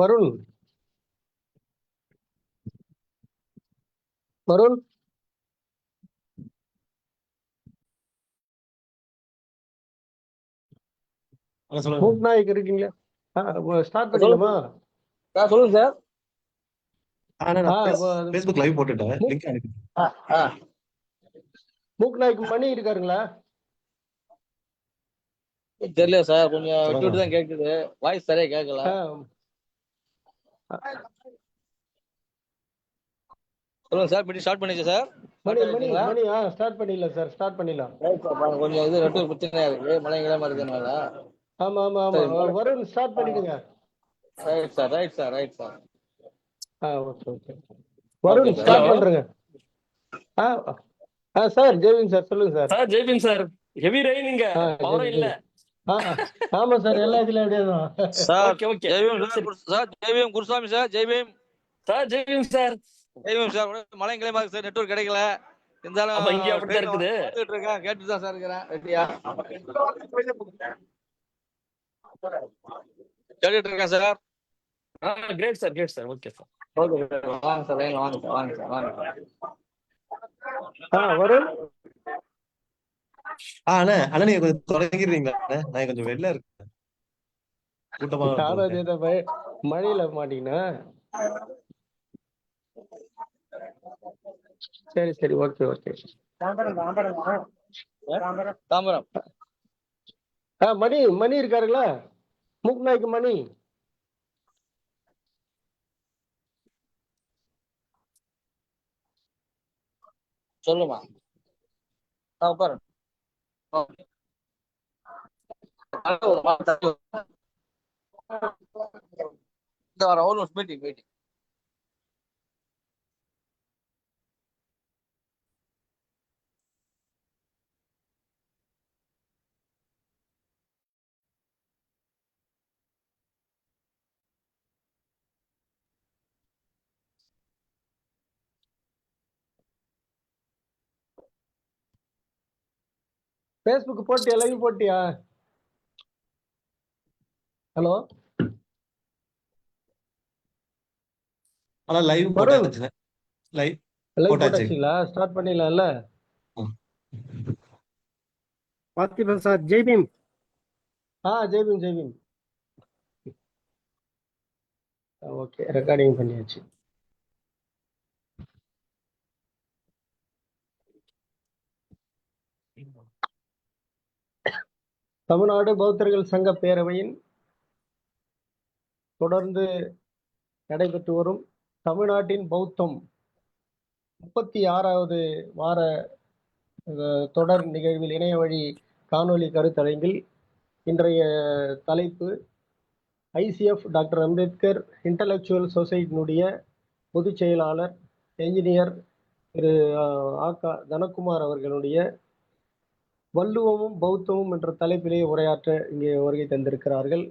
வருண் வருண் மூக் நாயக் இருக்கீங்களா? ஸ்டார்ட் பண்ணிடலாமா? சொல்லுங்க சார். Facebook லைவ் போட்டுட்டேன். லிங்க் அனுப்பி. மூக் நாயக் மணி இருக்காருங்களா? தெரியல சார், கொஞ்சம் விட்டு விட்டு தான் கேக்குது, வாய்ஸ் சரியா கேட்கல. சொல்லுங்க சார், மீட்டிங் ஸ்டார்ட் பண்ணிச்சு சார். மணி ஸ்டார்ட் பண்ணிடலாம் சார், ஸ்டார்ட் பண்ணிடலாம். கொஞ்சம் இது நெட்வொர்க் பிரச்சனையா இருக்கு, மழைங்கிழமை இருக்கிறதுனால. ஆமா ஆமா ஆமா, வருண் ஸ்டார்ட் பண்ணிடுங்க. Right sir, right sir, right sir. Okay okay, Varun start பண்றேங்க. சார் ஜெய்வின் சார் சொல்லுங்க sir. Sir Jaibin sir, heavy rain இங்க, பவரே இல்ல. ஆமா சார், எல்லா இதுல அப்படியேதான் sir. Jai Bhim Gurusamy sir. Jai Bhim sir. Jai Bhim sir. Jai Bhim sir. மழைங்கிழமை சார், நெட்வொர்க் கிடைக்கல. இருந்தாலும் இங்க அப்படிதான் இருக்குது. கேட்டு தான் சார் இருக்கிறேன். ரெடியா கேட்டுட்டு இருக்கேன் sir. Great sir, great sir. Okay sir. Okay sir, வாங்க சார், வாங்க சார், வாங்க சார், வாங்க. வருண் அண்ணா நீங்க கொஞ்சம் தொடங்கிடுறீங்களா? நான் கொஞ்சம் வெளில இருக்கேன், கூட்டமா மழையில மாட்டீங்கன்னா. சரி சரி, ஓகே ஓகே. தாம்பரம் மணி இருக்காருங்களா? மூக் நாய்க்கு மணி. சொல்லுமா உட்காரு. இந்த வாரம் ஒரு மீட்டிங். Facebook போட்டியா? லைவ் போட்டியா? ஹலோ, லைவ் போட்டாச்சுங்க. லைவ் போட்டாச்சுங்களா? ஸ்டார்ட் பண்ணிடலாம்ல? Parthiban sir. Jai Bhim. Jai Bhim. Okay, recording பண்ணியாச்சு. தமிழ்நாடு பௌத்தர்கள் சங்க பேரவையின் தொடர்ந்து நடைபெற்று வரும் தமிழ்நாட்டின் பௌத்தம் 36வது வார தொடர் நிகழ்வில் இணைய வழி காணொலி கருத்தரங்கில் இன்றைய தலைப்பு ICF டாக்டர் அம்பேத்கர் இன்டலெக்சுவல் சொசைட்டியினுடைய பொதுச் செயலாளர் என்ஜினியர் திரு ஆ.க. தனகுமார் அவர்களுடைய வள்ளுவமும் பௌத்தமும் என்ற தலைப்பிலே உரையாற்ற இங்கே வருகை தந்திருக்கிறார்கள்.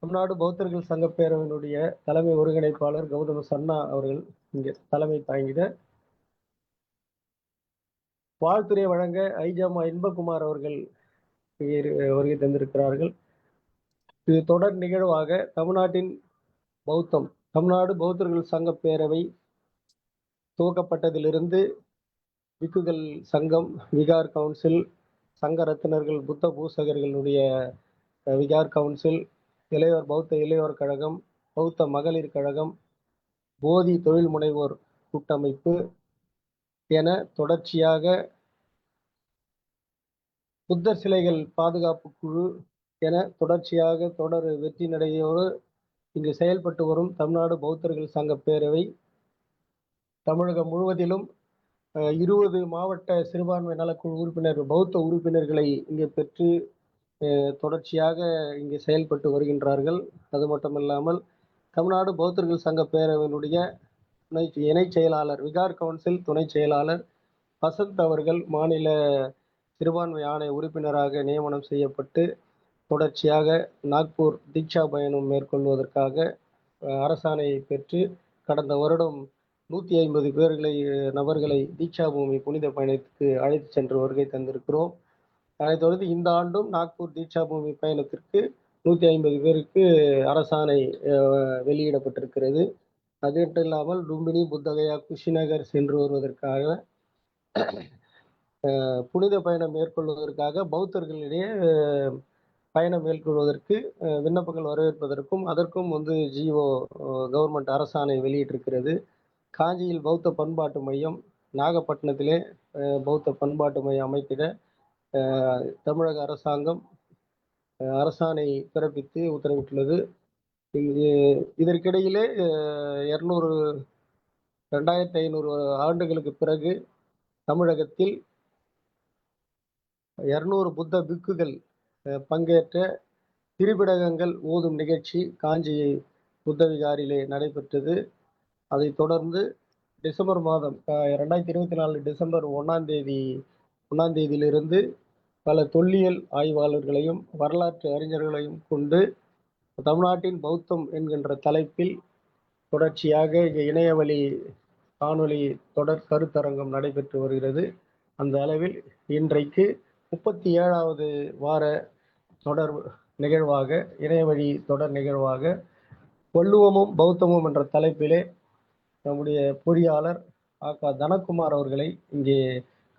தமிழ்நாடு பௌத்தர்கள் சங்க பேரவையினுடைய தலைமை ஒருங்கிணைப்பாளர் கௌதம சன்னா அவர்கள் இங்கே தலைமை தாங்கிட, வாழ்த்துறை வழங்க ஐஜாமா இன்பகுமார் அவர்கள் இங்கே வருகை தந்திருக்கிறார்கள். இது தொடர் நிகழ்வாக தமிழ்நாட்டின் பௌத்தம், தமிழ்நாடு பௌத்தர்கள் சங்க பேரவை துவக்கப்பட்டதிலிருந்து விக்குகள் சங்கம், விகார் கவுன்சில், சங்க ரத்தினர்கள், புத்த பூசகர்களுடைய விகார் கவுன்சில், இளையோர் பௌத்த இளையோர் கழகம், பௌத்த மகளிர் கழகம், போதி தொழில் முனைவோர் கூட்டமைப்பு என தொடர்ச்சியாக புத்தர் சிலைகள் பாதுகாப்பு குழு என தொடர்ச்சியாக தொடர் வெற்றி நடையோடு இங்கு செயல்பட்டு வரும் தமிழ்நாடு பௌத்தர்கள் சங்க பேரவை தமிழகம் முழுவதிலும் 20 மாவட்ட சிறுபான்மை நலக்குழு உறுப்பினர் பௌத்த உறுப்பினர்களை இங்கே பெற்று தொடர்ச்சியாக இங்கே செயல்பட்டு வருகின்றார்கள். அது மட்டுமில்லாமல் தமிழ்நாடு பௌத்தர்கள் சங்க பேரவையினுடைய இணை செயலாளர், விகார் கவுன்சில் துணை செயலாளர் வசந்த் அவர்கள் மாநில சிறுபான்மை ஆணைய உறுப்பினராக நியமனம் செய்யப்பட்டு தொடர்ச்சியாக நாக்பூர் தீட்சா பயணம் மேற்கொள்வதற்காக அரசாணையை பெற்று கடந்த வருடம் 150 நபர்களை தீட்சா பூமி புனித பயணத்துக்கு அழைத்து சென்று வருகை தந்திருக்கிறோம். அதைத் தொடர்ந்து இந்த ஆண்டும் நாக்பூர் தீட்சா பூமி பயணத்திற்கு 150 பேருக்கு அரசாணை வெளியிடப்பட்டிருக்கிறது. அது மட்டும் இல்லாமல் லும்பினி, புத்தகயா, குஷிநகர் சென்று வருவதற்காக புனித பயணம் மேற்கொள்வதற்காக பௌத்தர்களிடையே பயணம் மேற்கொள்வதற்கு விண்ணப்பங்கள் வரவேற்பதற்கும் அதற்கும் ஜிஓ கவர்மெண்ட் அரசாணை வெளியிட்டிருக்கிறது. காஞ்சியில் பௌத்த பண்பாட்டு மையம், நாகப்பட்டினத்திலே பௌத்த பண்பாட்டு மையம் அமைத்திட தமிழக அரசாங்கம் அரசாணை பிறப்பித்து உத்தரவிட்டுள்ளது. இதற்கிடையிலே 2500 ஆண்டுகளுக்கு பிறகு தமிழகத்தில் 200 புத்த பிக்குகள் பங்கேற்ற திரிபிடகங்கள் ஓதும் நிகழ்ச்சி காஞ்சி புத்த விகாரிலே நடைபெற்றது. அதைத் தொடர்ந்து டிசம்பர் மாதம் 2024 டிசம்பர் 1ஆம் தேதியிலிருந்து பல தொல்லியல் ஆய்வாளர்களையும் வரலாற்று அறிஞர்களையும் கொண்டு தமிழ்நாட்டின் பௌத்தம் என்கின்ற தலைப்பில் தொடர்ச்சியாக இணையவழி காணொலி தொடர் கருத்தரங்கம் நடைபெற்று வருகிறது. அந்த அளவில் இன்றைக்கு 37வது வார தொடர் நிகழ்வாக, இணையவழி தொடர் நிகழ்வாக வள்ளுவமும் பௌத்தமும் என்ற தலைப்பிலே நம்முடைய பொறியாளர் ஆகா தனக்குமார் அவர்களை இங்கே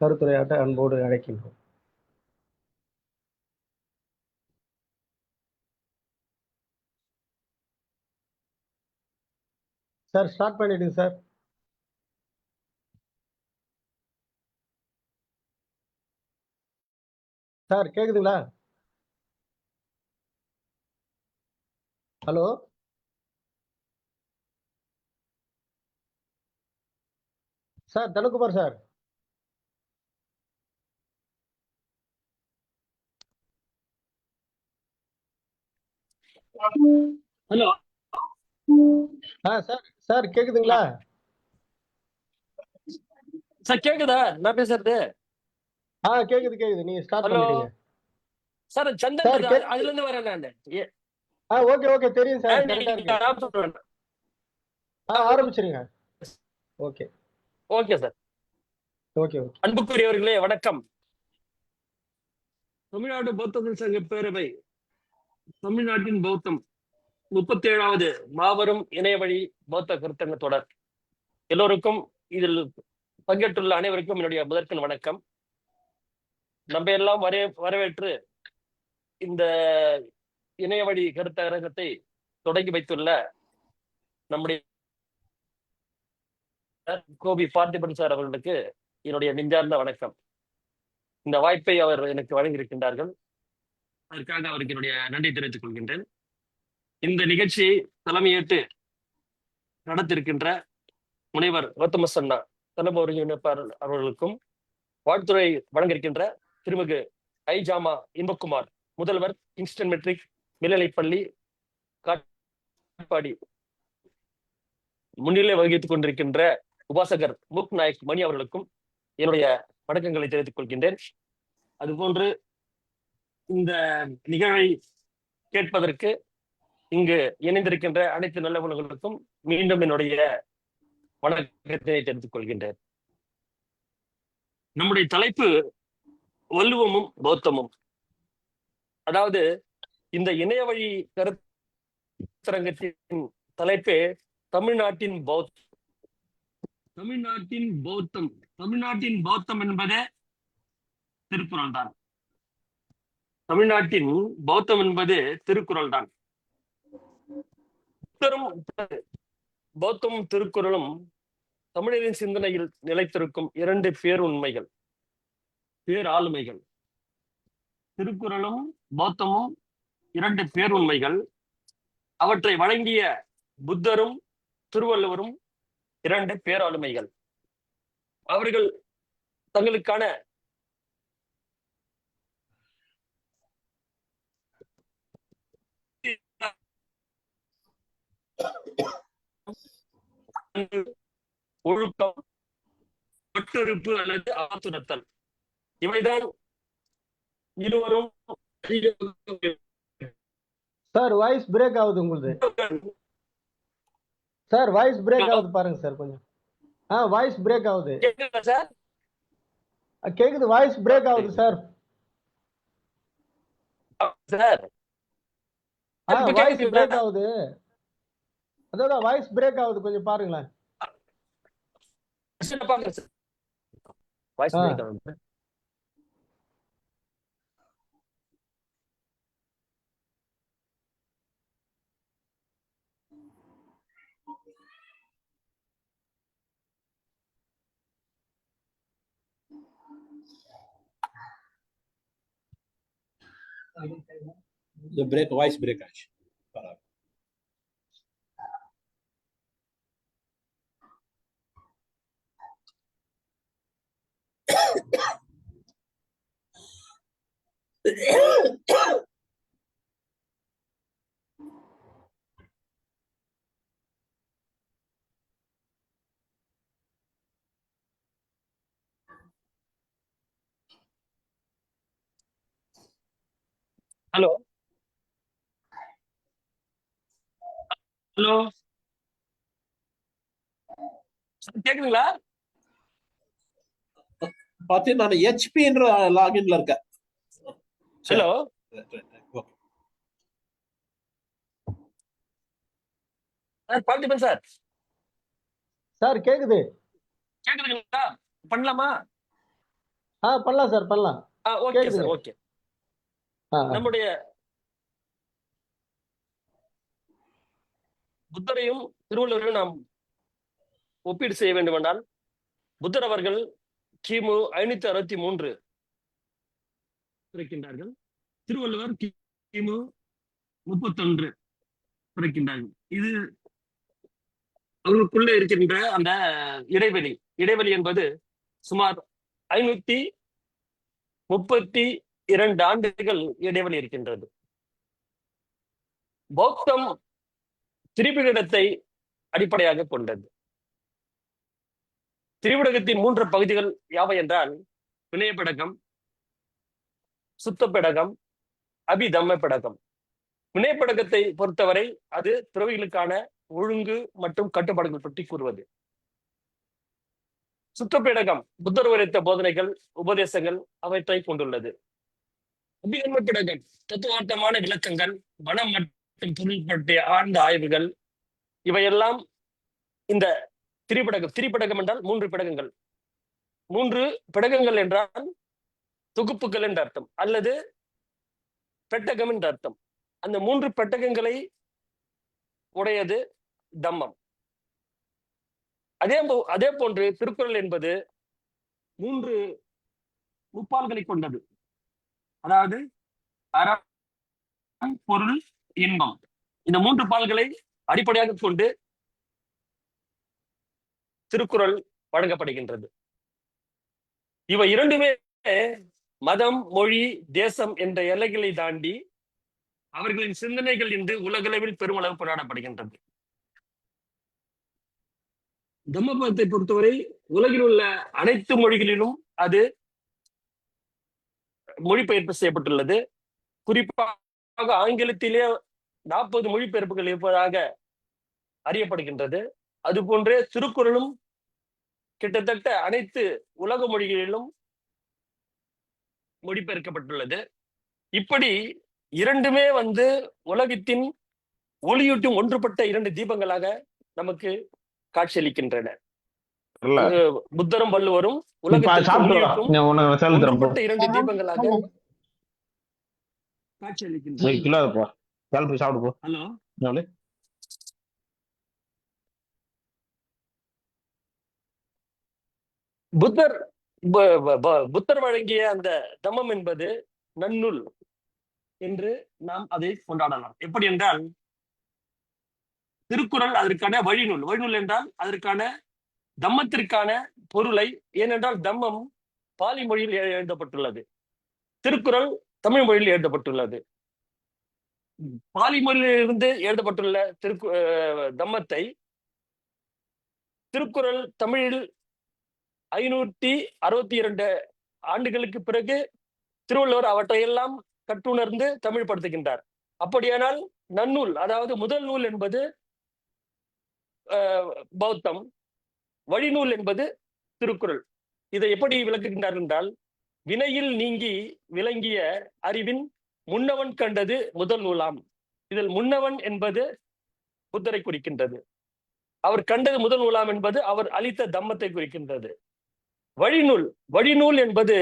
கருத்துரையாட்ட அன்போடு அழைக்கின்றோம். சார், ஸ்டார்ட் பண்ணிடுங்க சார். சார் கேக்குதுங்களா? Hello sir, Dhanakumar sir. Hello sir sir கேக்குதுங்களா? சார் கேக்குதா நான் பேசுறது? கேக்குது. நீங்க ஸ்டார்ட் ஹலோ பண்ணிடுங்க. சார், சார், சந்தன் அதுல இருந்து வரேன் நான். ஓகே தெரியும் சார். கரெக்டா இருக்கு. ஆரம்பிச்சிருங்க. Okay sir. ஓகே. அன்புக்குரியவர்களே வணக்கம். தமிழ்நாடு பௌத்தர்கள் சங்க பேரவை தமிழ்நாட்டின் பௌத்தம் 37வது மாபெரும் இணையவழி பௌத்த கருத்தரங்க தொடர். எல்லோருக்கும் இதில் பங்கேற்றுள்ள அனைவருக்கும் என்னுடைய முதற்கண் வணக்கம். நம்ம எல்லாம் வரவேற்று இந்த இணையவழி கருத்தரங்கத்தை தொடங்கி வைத்துள்ள நம்முடைய கோபி பார்த்திபன் சார் அவர்களுக்கு என்னுடைய நெஞ்சார்ந்த வணக்கம். இந்த வாய்ப்பை அவர் எனக்கு வழங்கியிருக்கின்றார்கள். அதற்காக அவருக்கு என்னுடைய நன்றி தெரிவித்துக் கொள்கின்றேன். இந்த நிகழ்ச்சியை தலைமையேற்று நடத்திருக்கின்ற முனைவர் கௌதம சன்னா தலைமை ஒருங்கிணைப்பாளர் அவர்களுக்கும், வாழ்த்துறை வழங்கியிருக்கின்ற திருமிகு ஐஜாமா இன்பக்குமார் முதல்வர் கிங்ஸ்டன் மெட்ரிக் மேல்நிலைப்பள்ளி காட்பாடி முன்னிலை வகித்துக் கொண்டிருக்கின்ற உபாசகர் மூக் நாயக் மணி அவர்களுக்கும் என்னுடைய வணக்கங்களை தெரிவித்துக் கொள்கின்றேன். அதுபோன்று இந்த நிகழ்வை கேட்பதற்கு இங்கு இணைந்திருக்கின்ற அனைத்து நல்லவர்களுக்கும் மீண்டும் என்னுடைய வணக்கத்தை தெரிவித்துக் கொள்கின்றேன். நம்முடைய தலைப்பு வள்ளுவமும் பௌத்தமும். அதாவது இந்த இணையவழி கருத்தரங்கத்தின் தலைப்பே தமிழ்நாட்டின் பௌத்தம். தமிழ்நாட்டின் பௌத்தம் என்பதே திருக்குறள் தான். தமிழ்நாட்டின் பௌத்தம் என்பது திருக்குறள் தான். பௌத்தமும் திருக்குறளும் தமிழரின் சிந்தனையில் நிலைத்திருக்கும் 2 பேராளுமைகள். திருக்குறளும் பௌத்தமும் 2 பேருண்மைகள். அவற்றை வழங்கிய புத்தரும் திருவள்ளுவரும் 2 பேராளுமைகள். அவர்கள் தங்களுக்கான ஒழுக்கம், ஒட்டுறுப்பு அல்லது ஆத்துரத்தல், இவைதான் இருவரும். சார், வாய்ஸ் பிரேக் ஆகுது உங்களுது. சார், வாய்ஸ் பிரேக் ஆகுது பாருங்க சார் கொஞ்சம். வாய்ஸ் பிரேக் ஆகுது சார். கேக்குது, வாய்ஸ் பிரேக் ஆகுது சார். சார் இப்ப வாய்ஸ் கேக்குதுங்களா? பிரேக் ஆகுது. அதான் வாய்ஸ் பிரேக் ஆகுது, கொஞ்சம் பாருங்களேன். சரி, நான் பாக்குறேன் சார். வாய்ஸ் ஆ பிரேக் ஆகுது. இந்த பிரேக் வாய்ஸ் பிரேக் ஆச்சு. பரவாயில்ல. ஹலோ ஹலோ கேக்குதுங்களா? பார்த்தீங்கன்னா நான் ஹெச்பின்ற லாகின்ல இருக்கேன். சரி. Hello okay. Parthiban sir, sir கேக்குது. கேக்குதுங்களா? பண்ணலாமா? பண்ணலாம் சார், பண்ணலாம். ஓகே கேக்குதுங்க. Sir, okay. ஆ, நம்முடைய புத்தரையும் திருவள்ளுவரையும் நாம் ஒப்பீடு செய்ய வேண்டும் என்றால், புத்தர் அவர்கள் கிமு 563 பிறக்கின்றார்கள். திருவள்ளுவர் கிமு 31 பிறக்கின்றார்கள். இது அவர்களுக்குள்ள இருக்கின்ற அந்த இடைவெளி என்பது சுமார் 532 ஆண்டுகள் இடைவெளி இருக்கின்றது. பௌத்தம் திரிபிடத்தை அடிப்படையாக கொண்டது. திரிபிடகத்தின் 3 பகுதிகள் யாவை என்றால், வினயபிடகம், சுத்தப்பிடகம், அபிதம்ம பிடகம். வினயபிடகத்தை பொறுத்தவரை அது துறவிகளுக்கான ஒழுங்கு மற்றும் கட்டுப்பாடுகள் பற்றி கூறுவது. சுத்தப்பிடகம் புத்தர் உரைத்த போதனைகள், உபதேசங்கள் அவற்றை கொண்டுள்ளது. அபிதம்ம பிடகம் தத்துவார்த்தமான விளக்கங்கள், மனம் மற்றும் பொருள் பற்றிய ஆழ்ந்த ஆய்வுகள், இவையெல்லாம் இந்த திரிபிடகம் என்றால் 3 பிடகங்கள். 3 பிடகங்கள் என்றால் தொகுப்புகள் என்ற அர்த்தம், அல்லது பெட்டகம் என்ற அர்த்தம். அந்த 3 பெட்டகங்களை உடையது தம்மம். அதே போன்று திருக்குறள் என்பது 3 முப்பால்களை கொண்டது. அதாவது அறம், பொருள், இன்பம். இந்த 3 பால்களை அடிப்படையாக கொண்டு திருக்குறள் வழங்கப்படுகின்றது. இவை இரண்டுமே மதம், மொழி, தேசம் என்ற எல்லைகளை தாண்டி அவர்களின் சிந்தனைகள் இன்று உலகளவில் பெருமளவு கொண்டாடப்படுகின்றது. தம்மபதத்தை பொறுத்தவரை உலகில் உள்ள அனைத்து மொழிகளிலும் அது மொழிபெயர்ப்பு செய்யப்பட்டுள்ளது. குறிப்பாக ஆங்கிலத்திலே 40 மொழிபெயர்ப்புகள் இருப்பதாக அறியப்படுகின்றது. அதுபோன்றே திருக்குறளும் கிட்டத்தட்ட அனைத்து உலக மொழிகளிலும் மொழிபெயர்க்கப்பட்டுள்ளது. இப்படி இரண்டுமே உலகத்தின் ஒளியூட்டும் ஒன்றுபட்ட 2 தீபங்களாக நமக்கு காட்சியளிக்கின்றன. புத்தரும் வள்ளுவரும் உலகத்திற்கு ஒன்றுபட்ட 2 தீபங்களாக காட்சியளிக்கின்றன. ஹலோ புத்தர் வழங்கிய அந்த தம்மம் என்பது நன்னூல் என்று நாம் அதை கொண்டாடலாம். எப்படி என்றால், திருக்குறள் அதற்கான வழிநூல் என்றால் அதற்கான தம்மத்திற்கான பொருளை, ஏனென்றால் தம்மம் பாலி மொழியில் எழுதப்பட்டுள்ளது, திருக்குறள் தமிழ் மொழியில் எழுதப்பட்டுள்ளது. பாலி மொழியிலிருந்து எழுதப்பட்டுள்ள தம்மத்தை திருக்குறள் தமிழில் 562 ஆண்டுகளுக்கு பிறகு திருவள்ளுவர் அவற்றையெல்லாம் கற்றுணர்ந்து தமிழ் படுத்துகின்றார். அப்படியானால் நன்னூல், அதாவது முதல் நூல் என்பது பௌத்தம், வழிநூல் என்பது திருக்குறள். இதை எப்படி விளக்குகின்றார் என்றால், வினையில் நீங்கி விளங்கிய அறிவின் முன்னவன் கண்டது முதல் நூலாம் இதில் முன்னவன் என்பது புத்தரை குறிக்கின்றது. அவர் கண்டது முதல் நூலாம் என்பது அவர் அளித்த தம்மத்தை குறிக்கின்றது. வழிநூல், வழிநூல் என்பது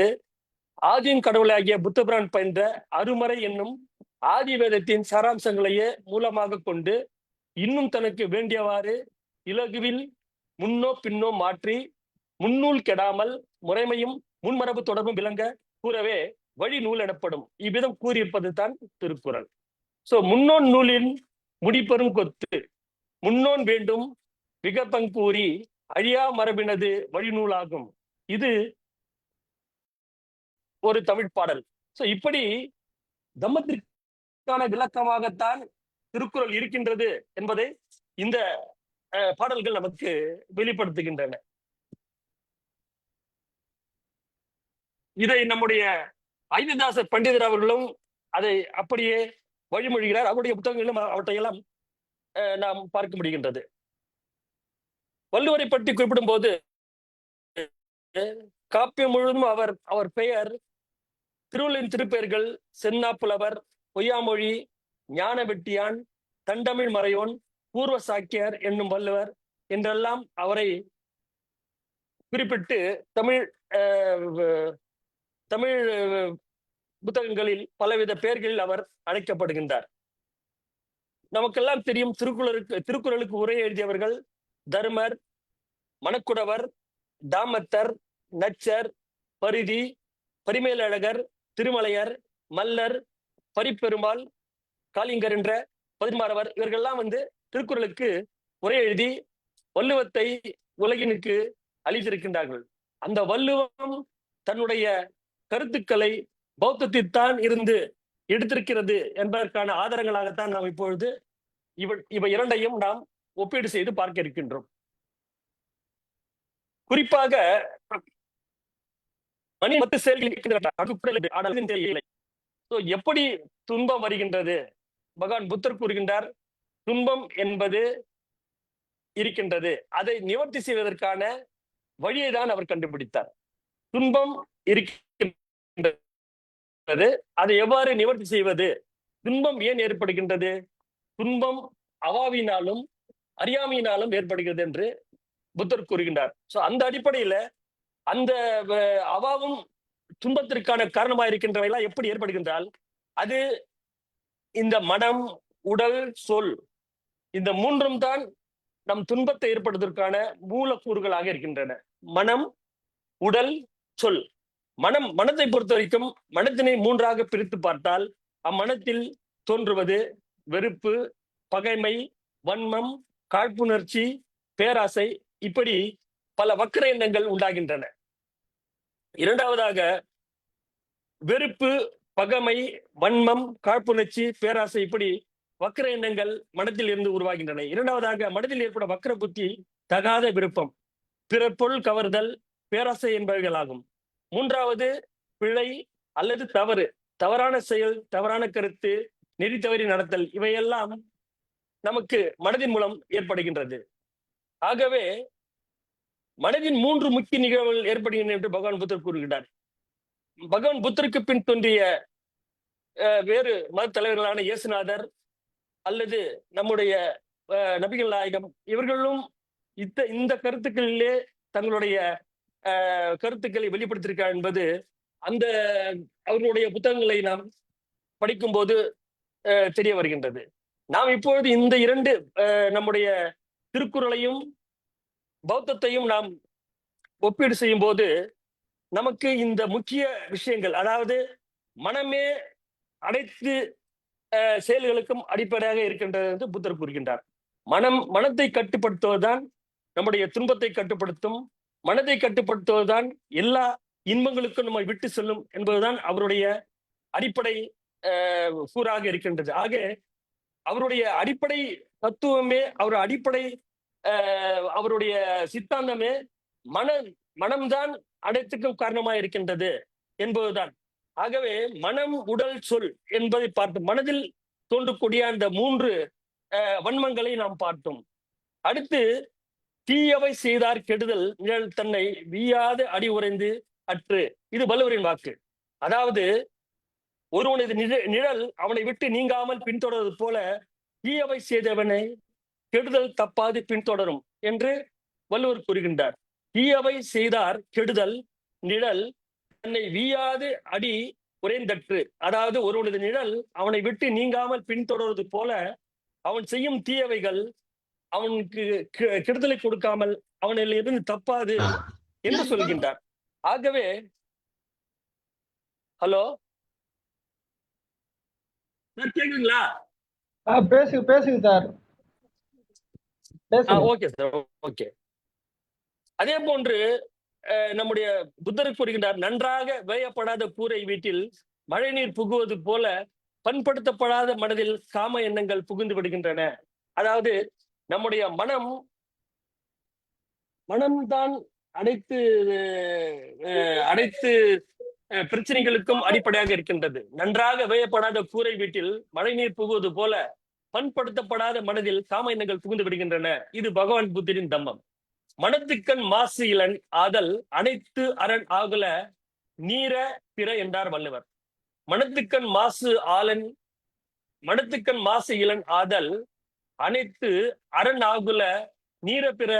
ஆதியின் கடவுளாகிய புத்தபிரான் பயின்ற அருமறை என்னும் ஆதி வேதத்தின் சாராம்சங்களையே மூலமாக கொண்டு இன்னும் தனக்கு வேண்டியவாறு இலகுவில் முன்னோ பின்னோ மாற்றி முன்னூல் கெடாமல் முறைமையும் முன்மரபு தொடர்பும் விளங்க கூறவே வழி நூல் எனப்படும். இவ்விதம் கூறியிருப்பது தான் திருக்குறள். சோ முன்னோன் நூலின் முடிப்பெரும் கொத்து முன்னோன் வேண்டும் விகப்பங்கூறி அழியா மரபினது வழிநூலாகும். இது ஒரு தமிழ் பாடல். சோ இப்படி தம்மத்திற்கான விளக்கமாகத்தான் திருக்குறள் இருக்கின்றது என்பதை இந்த பாடல்கள் நமக்கு வெளிப்படுத்துகின்றன. இதை நம்முடைய ஐததாசர் பண்டிதர் அவர்களும் அதை அப்படியே வழிமொழிகிறார். அவருடைய புத்தகங்களிலும் அவற்றையெல்லாம் நாம் பார்க்க முடிகின்றது. வள்ளுவரை பற்றி குறிப்பிடும் போது காப்பியம் முழுவதும் அவர் பெயர், திருவள்ளுவரின் திருப்பெயர்கள் சென்னாப்புலவர், பொய்யாமொழி, ஞான வெட்டியான், தண்டமிழ் மறையோன், பூர்வ சாக்கியர் என்னும் வள்ளுவர் என்றெல்லாம் அவரை குறிப்பிட்டு தமிழ் புத்தகங்களில் பலவித பெயர்களில் அவர் அழைக்கப்படுகின்றார். நமக்கெல்லாம் தெரியும் திருக்குறளுக்கு உரை எழுதியவர்கள் தருமர், மணக்குடவர், தாமத்தர், நச்சர், பரிதி, பரிமேலழகர், திருமலையர், மல்லர், பரிப்பெருமாள், காளிங்கர் என்ற 16 இவர்கள்லாம் திருக்குறளுக்கு உரை எழுதி வள்ளுவத்தை உலகினுக்கு அளித்திருக்கின்றார்கள். அந்த வள்ளுவம் தன்னுடைய கருத்துக்களை பௌத்தத்தில்தான் இருந்து எடுத்திருக்கிறது என்பதற்கான ஆதாரங்களாகத்தான் நாம் இப்பொழுது இவை இரண்டையும் நாம் ஒப்பீடு செய்து பார்க்க இருக்கின்றோம். குறிப்பாக எப்படி துன்பம் வருகின்றது? பகவான் புத்தர் கூறுகின்றார், துன்பம் என்பது இருக்கின்றது, அதை நிவர்த்தி செய்வதற்கான வழியை தான் அவர் கண்டுபிடித்தார். துன்பம் இருக்கின்றது, அதை எவ்வாறு நிவர்த்தி செய்வது? துன்பம் ஏன் ஏற்படுகின்றது? துன்பம் அவாவினாலும் அறியாமையினாலும் ஏற்படுகிறது என்று புத்தர் கூறுகின்றார். சோ அந்த அடிப்படையில அந்த அவாவும் துன்பத்திற்கான காரணமாக இருக்கின்றவையெல்லாம் எப்படி ஏற்படுகின்றால், அது இந்த மனம், உடல், சொல், இந்த மூன்றும் தான் நம் துன்பத்தை ஏற்படுவதற்கான மூலக்கூறுகளாக இருக்கின்றன. மனம், உடல், சொல். மனத்தை பொறுத்த வரைக்கும் மனத்தினை 3ஆக பிரித்து பார்த்தால் அம்மனத்தில் தோன்றுவது வெறுப்பு, பகைமை, வன்மம், காழ்ப்புணர்ச்சி, பேராசை, இப்படி பல வக்கர எண்ணங்கள் உண்டாகின்றன. இரண்டாவதாக வெறுப்பு, பகைமை, வன்மம், காழ்ப்புணர்ச்சி, பேராசை, இப்படி வக்கர எண்ணங்கள் மனத்தில் இருந்து உருவாகின்றன. இரண்டாவதாக மனதில் ஏற்படும் வக்கர புத்தி தகாத விருப்பம், பிறர் பொருள் கவர்தல், பேராசை என்பவைகளாகும். மூன்றாவது பிழை அல்லது தவறு, தவறான செயல், தவறான கருத்து, நெறி தவறி நடத்தல், இவையெல்லாம் நமக்கு மனதின் மூலம் ஏற்படுகின்றது. ஆகவே மனதின் 3 முக்கிய நிகழ்வுகள் ஏற்படுகின்றன என்று பகவான் புத்தர் கூறுகிறார். பகவான் புத்தருக்கு பின் தோன்றிய வேறு மத தலைவர்களான இயேசுநாதர் அல்லது நம்முடைய நபிகள் நாயகம் இவர்களும் இந்த கருத்துக்களிலே தங்களுடைய கருத்துக்களை வெளிப்படுத்தியிருக்கார் என்பது அந்த அவர்களுடைய புத்தகங்களை நாம் படிக்கும் போது தெரிய வருகின்றது. நாம் இப்பொழுது இந்த 2 நம்முடைய திருக்குறளையும் பௌத்தத்தையும் நாம் ஒப்பீடு செய்யும் போது நமக்கு இந்த முக்கிய விஷயங்கள், அதாவது மனமே அனைத்து செயல்களுக்கும் அடிப்படையாக இருக்கின்றது என்று புத்தர் கூறுகின்றார். மனத்தை கட்டுப்படுத்துவதுதான் நம்முடைய துன்பத்தை கட்டுப்படுத்தும், மனதை கட்டுப்படுத்துவதுதான் எல்லா இன்பங்களுக்கும் நம்மை விட்டு செல்லும் என்பதுதான் அவருடைய அடிப்படை கூறாக இருக்கின்றது. ஆக அவருடைய அடிப்படை தத்துவமே, அவருடைய அடிப்படை அவருடைய சித்தாந்தமே மனம்தான் அனைத்துக்கும் காரணமாக இருக்கின்றது என்பதுதான். ஆகவே மனம், உடல், சொல் என்பதை பார்த்து மனதில் தோன்றக்கூடிய அந்த 3 வன்மங்களை நாம் பார்த்தோம். அடுத்து தீயவை செய்தார் கெடுதல் நிழல் தன்னை வீயாது அடி உறைந்து அற்று, இது வள்ளுவரின் வாக்கு. அதாவது ஒருவனது நிழல் அவனை விட்டு நீங்காமல் பின்தொடர்வது போல தீயவை செய்தவனை கெடுதல் தப்பாது பின்தொடரும் என்று வள்ளுவர் கூறுகின்றார். தீயவை செய்தார் கெடுதல் நிழல் தன்னை வீயாது அடி உறைந்தற்று. அதாவது ஒருவனது நிழல் அவனை விட்டு நீங்காமல் பின்தொடர்வது போல அவன் செய்யும் தீயவைகள் அவனுக்கு கெடுதலை கொடுக்காமல் அவனிலிருந்து தப்பாது என்று சொல்கின்றார். ஆகவே ஹலோ கேக்குதுங்களா? பேசுங்க சார். Okay sir, okay. அதே போன்று நம்முடைய புத்தர் கூறுகின்றார், நன்றாக வேயப்படாத கூரை வீட்டில் மழை நீர் புகுவது போல பண்படுத்தப்படாத மனதில் காம எண்ணங்கள் புகுந்து விடுகின்றன. அதாவது நம்முடைய மனம்தான் அனைத்து பிரச்சனைகளுக்கும் அடிப்படையாக இருக்கின்றது. நன்றாக வேயப்படாத கூரை வீட்டில் மழை நீர் புகுவது போல பண்படுத்தப்படாத மனதில் காம எண்ணங்கள் புகுந்து விடுகின்றன. இது பகவான் புத்தரின் தம்மம். மனத்துக்கண் மாசு இளன் ஆதல் அனைத்து அரண் ஆகுல நீர பிற என்றார் வள்ளுவர். மனத்துக்கண் மாசு இளன் ஆதல் அனைத்து அரண் ஆகுல நீர பிற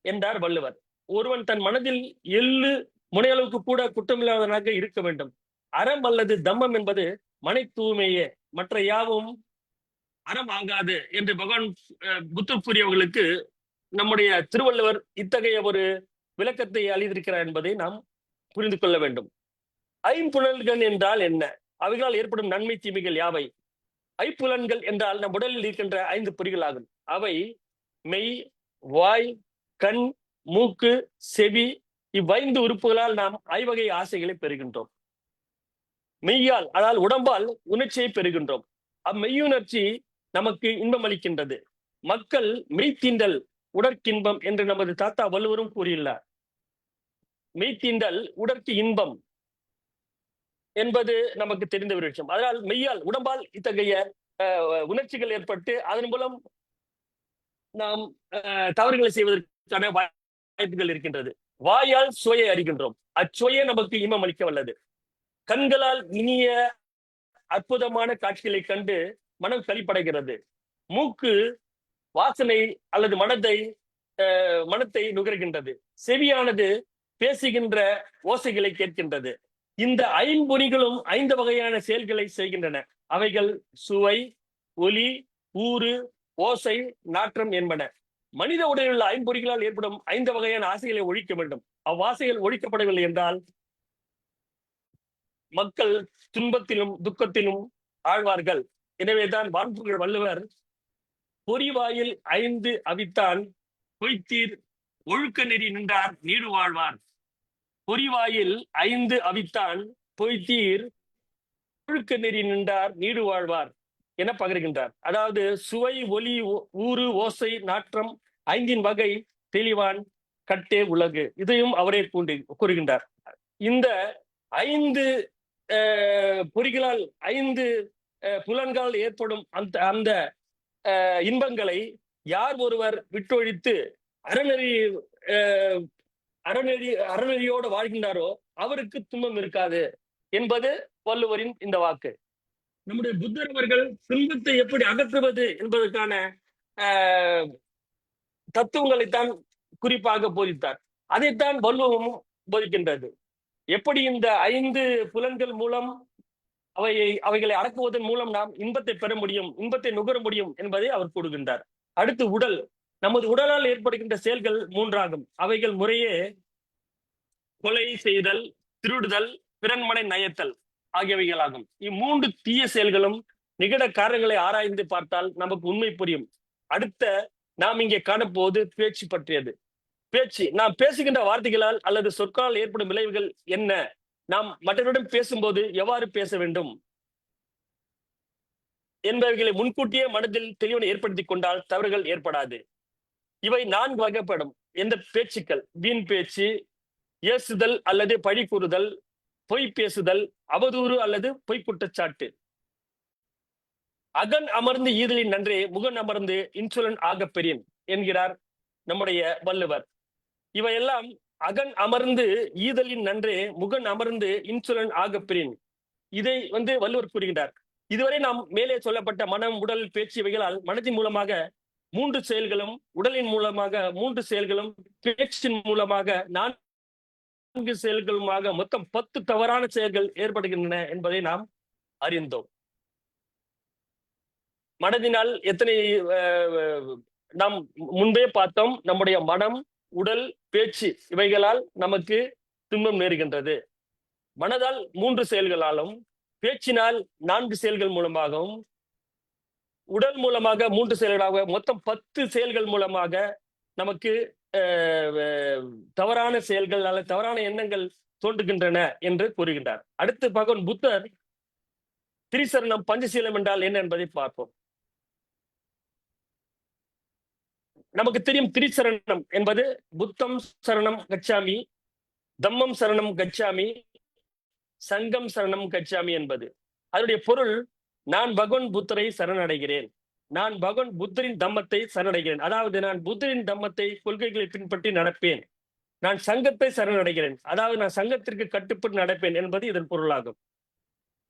என்றார் வள்ளுவர். ஒருவன் தன் மனதில் எள்ளு முனையளவுக்கு கூட குற்றமில்லாதவனாக இருக்க வேண்டும். அறம் அல்லது தம்மம் என்பது மனை தூய்மையே, மற்ற யாவும் அறம் ஆகாது என்று பகவான் புத்தர் கூறியவர்களுக்கு நம்முடைய திருவள்ளுவர் இத்தகைய ஒரு விளக்கத்தை அளித்திருக்கிறார் என்பதை நாம் புரிந்து கொள்ள வேண்டும். ஐம்புலன்கள் என்றால் என்ன? அவைகளால் ஏற்படும் நன்மை தீமைகள் யாவை? ஐப்புலன்கள் என்றால் நம் உடலில் இருக்கின்ற 5 பொறிகள் ஆகும். அவை மெய், வாய், கண், மூக்கு, செவி. இவ்5 உறுப்புகளால் நாம் ஐவகை ஆசைகளை பெறுகின்றோம். மெய்யால், அதாவது உடம்பால் உணர்ச்சியை பெறுகின்றோம். அம்மெய்யுணர்ச்சி நமக்கு இன்பம் அளிக்கின்றது. மக்கள் மெய்த்தீண்டல் உடற்கின்பம் என்று நமது தாத்தா வள்ளுவரும் கூறியுள்ளார். மெய்த்தீண்டல் உடற்கு இன்பம் என்பது நமக்கு தெரிந்த ஒரு விஷயம். அதனால் மெய்யால், உடம்பால் இத்தகைய உணர்ச்சிகள் ஏற்பட்டு அதன் மூலம் நாம் தவறுகளை செய்வதற்கான வாய்ப்புகள் இருக்கின்றது. வாயால் சுவையை அறிகின்றோம். அச்சுவையை நமக்கு இன்பம் அளிக்க வல்லது. கண்களால் இனிய அற்புதமான காட்சிகளை கண்டு மனம் களிப்படைகிறது. மூக்கு வாசனை அல்லது மனத்தை நுகர்கின்றது. செவியானது பேசுகின்ற ஓசைகளை கேட்கின்றது. இந்த ஐம்பொறிகளும் 5 வகையான செயல்களை செய்கின்றன. அவைகள் சுவை, ஒலி, ஊறு, ஓசை, நாற்றம் என்பன. மனித உடலில் உள்ள 5 பொறிகளால் ஏற்படும் 5 வகையான ஆசைகளை ஒழிக்க வேண்டும். அவ்வாசைகள் ஒழிக்கப்படவில்லை என்றால் மக்கள் துன்பத்திலும் துக்கத்திலும் ஆழ்வார்கள். எனவேதான் வான்புகழ் வள்ளுவர் பொறிவாயில் 5 அவித்தான் பொய்த்தீர் ஒழுக்க நெறி நின்றார் நீடு வாழ்வார். பொறிவாயில் 5 அவித்தான் பொய்த்தீர் ஒழுக்க நெறி நின்றார் நீடு வாழ்வார் என பகர்கின்றார். அதாவது சுவை, ஒலி, ஊறு, ஓசை, நாற்றம் 5 வகை தெளிவான் கட்டே உலகு. இதையும் அவரே கூறுகின்றார். இந்த 5 பொறிகளால் 5 புலன்களால் ஏற்படும் அந்த இன்பங்களை யார் ஒருவர் விட்டொழித்து அறநெறியோடு வாழ்கின்றாரோ அவருக்கு துன்பம் இருக்காது என்பது வள்ளுவரின் இந்த வாக்கு. நம்முடைய புத்தர் அவர்கள் துன்பத்தை எப்படி அகற்றுவது என்பதற்கான தத்துவங்களைத்தான் குறிப்பாக போதித்தார். அதைத்தான் வள்ளுவமும் போதிக்கின்றது. எப்படி இந்த 5 புலன்கள் மூலம் அவைகளை அடக்குவதன் மூலம் நாம் இன்பத்தை பெற முடியும், இன்பத்தை நுகர முடியும் என்பதை அவர் கூறுகின்றார். அடுத்து உடல். நமது உடலால் ஏற்படுகின்ற செயல்கள் 3 ஆகும். அவைகள் முறையே கொலை செய்தல், திருடுதல், பிறன்மனை நயத்தல் ஆகியவைகளாகும். இம்மூன்று தீய செயல்களும் நிகழ காரணங்களை ஆராய்ந்து பார்த்தால் நமக்கு உண்மை புரியும். அடுத்த நாம் இங்கே காணப்போவது பேச்சு பற்றியது. பேச்சு, நாம் பேசுகின்ற வார்த்தைகளால் அல்லது சொற்களால் ஏற்படும் விளைவுகள் என்ன? நாம் மற்றவரிடம் பேசும்போது எவ்வாறு பேச வேண்டும் என்பவைகளை முன்கூட்டியே மனதில் தெளிவனை ஏற்படுத்திக் கொண்டால் தவறுகள் ஏற்படாது. இவை 4 வகைப்படும். எந்த பேச்சுக்கள்? வீண் பேச்சு, ஏசுதல் அல்லது பழி கூறுதல், பொய் பேசுதல், அவதூறு அல்லது பொய் குற்றச்சாட்டு. அகன் அமர்ந்து ஈதலின் நன்றே முகன் அமர்ந்து இன்சொலன் ஆகப் பெறின் என்கிறார் நம்முடைய வள்ளுவர். இவையெல்லாம் அகன் அமர்ந்து ஈதலின் நன்றே முகன் அமர்ந்து இன்சொலன் ஆகப் பெறின். இதை வள்ளுவர் கூறுகின்றார். இதுவரை நாம் மேலே சொல்லப்பட்ட மனம், உடல், பேச்சு இவைகளால் மனதின் மூலமாக 3 செயல்களும், உடலின் மூலமாக 3 செயல்களும், பேச்சின் மூலமாக 4 செயல்களுமாக மொத்தம் 10 தவறான செயல்கள் ஏற்படுகின்றன என்பதை நாம் அறிந்தோம். மனதினால் எத்தனை நாம் முன்பே பார்த்தோம். நம்முடைய மனம், உடல், பேச்சு இவைகளால் நமக்கு துன்பம் நேருகின்றது. மனதால் 3 செயல்களாலும், பேச்சினால் 4 செயல்கள் மூலமாகவும், உடல் மூலமாக 3 செயல்களாக மொத்தம் 10 செயல்கள் மூலமாக நமக்கு தவறான செயல்கள் அல்லது தவறான எண்ணங்கள் தோன்றுகின்றன என்று கூறுகின்றார். அடுத்து பகவான் புத்தர் திரிசரணம் பஞ்சசீலம் என்றால் என்ன என்பதை பார்ப்போம். நமக்கு தெரியும் திரிசரணம் என்பது புத்தம் சரணம் கச்சாமி, தம்மம் சரணம் கச்சாமி, சங்கம் சரணம் கச்சாமி என்பது. அதனுடைய பொருள், நான் பகவான் புத்தரை சரணடைகிறேன், நான் பகவான் புத்தரின் தம்மத்தை சரணடைகிறேன், அதாவது நான் புத்தரின் தம்மத்தை கொள்கைகளை பின்பற்றி நடப்பேன், நான் சங்கத்தை சரணடைகிறேன், அதாவது நான் சங்கத்திற்கு கட்டுப்பட்டு நடப்பேன் என்பது இதன் பொருளாகும்.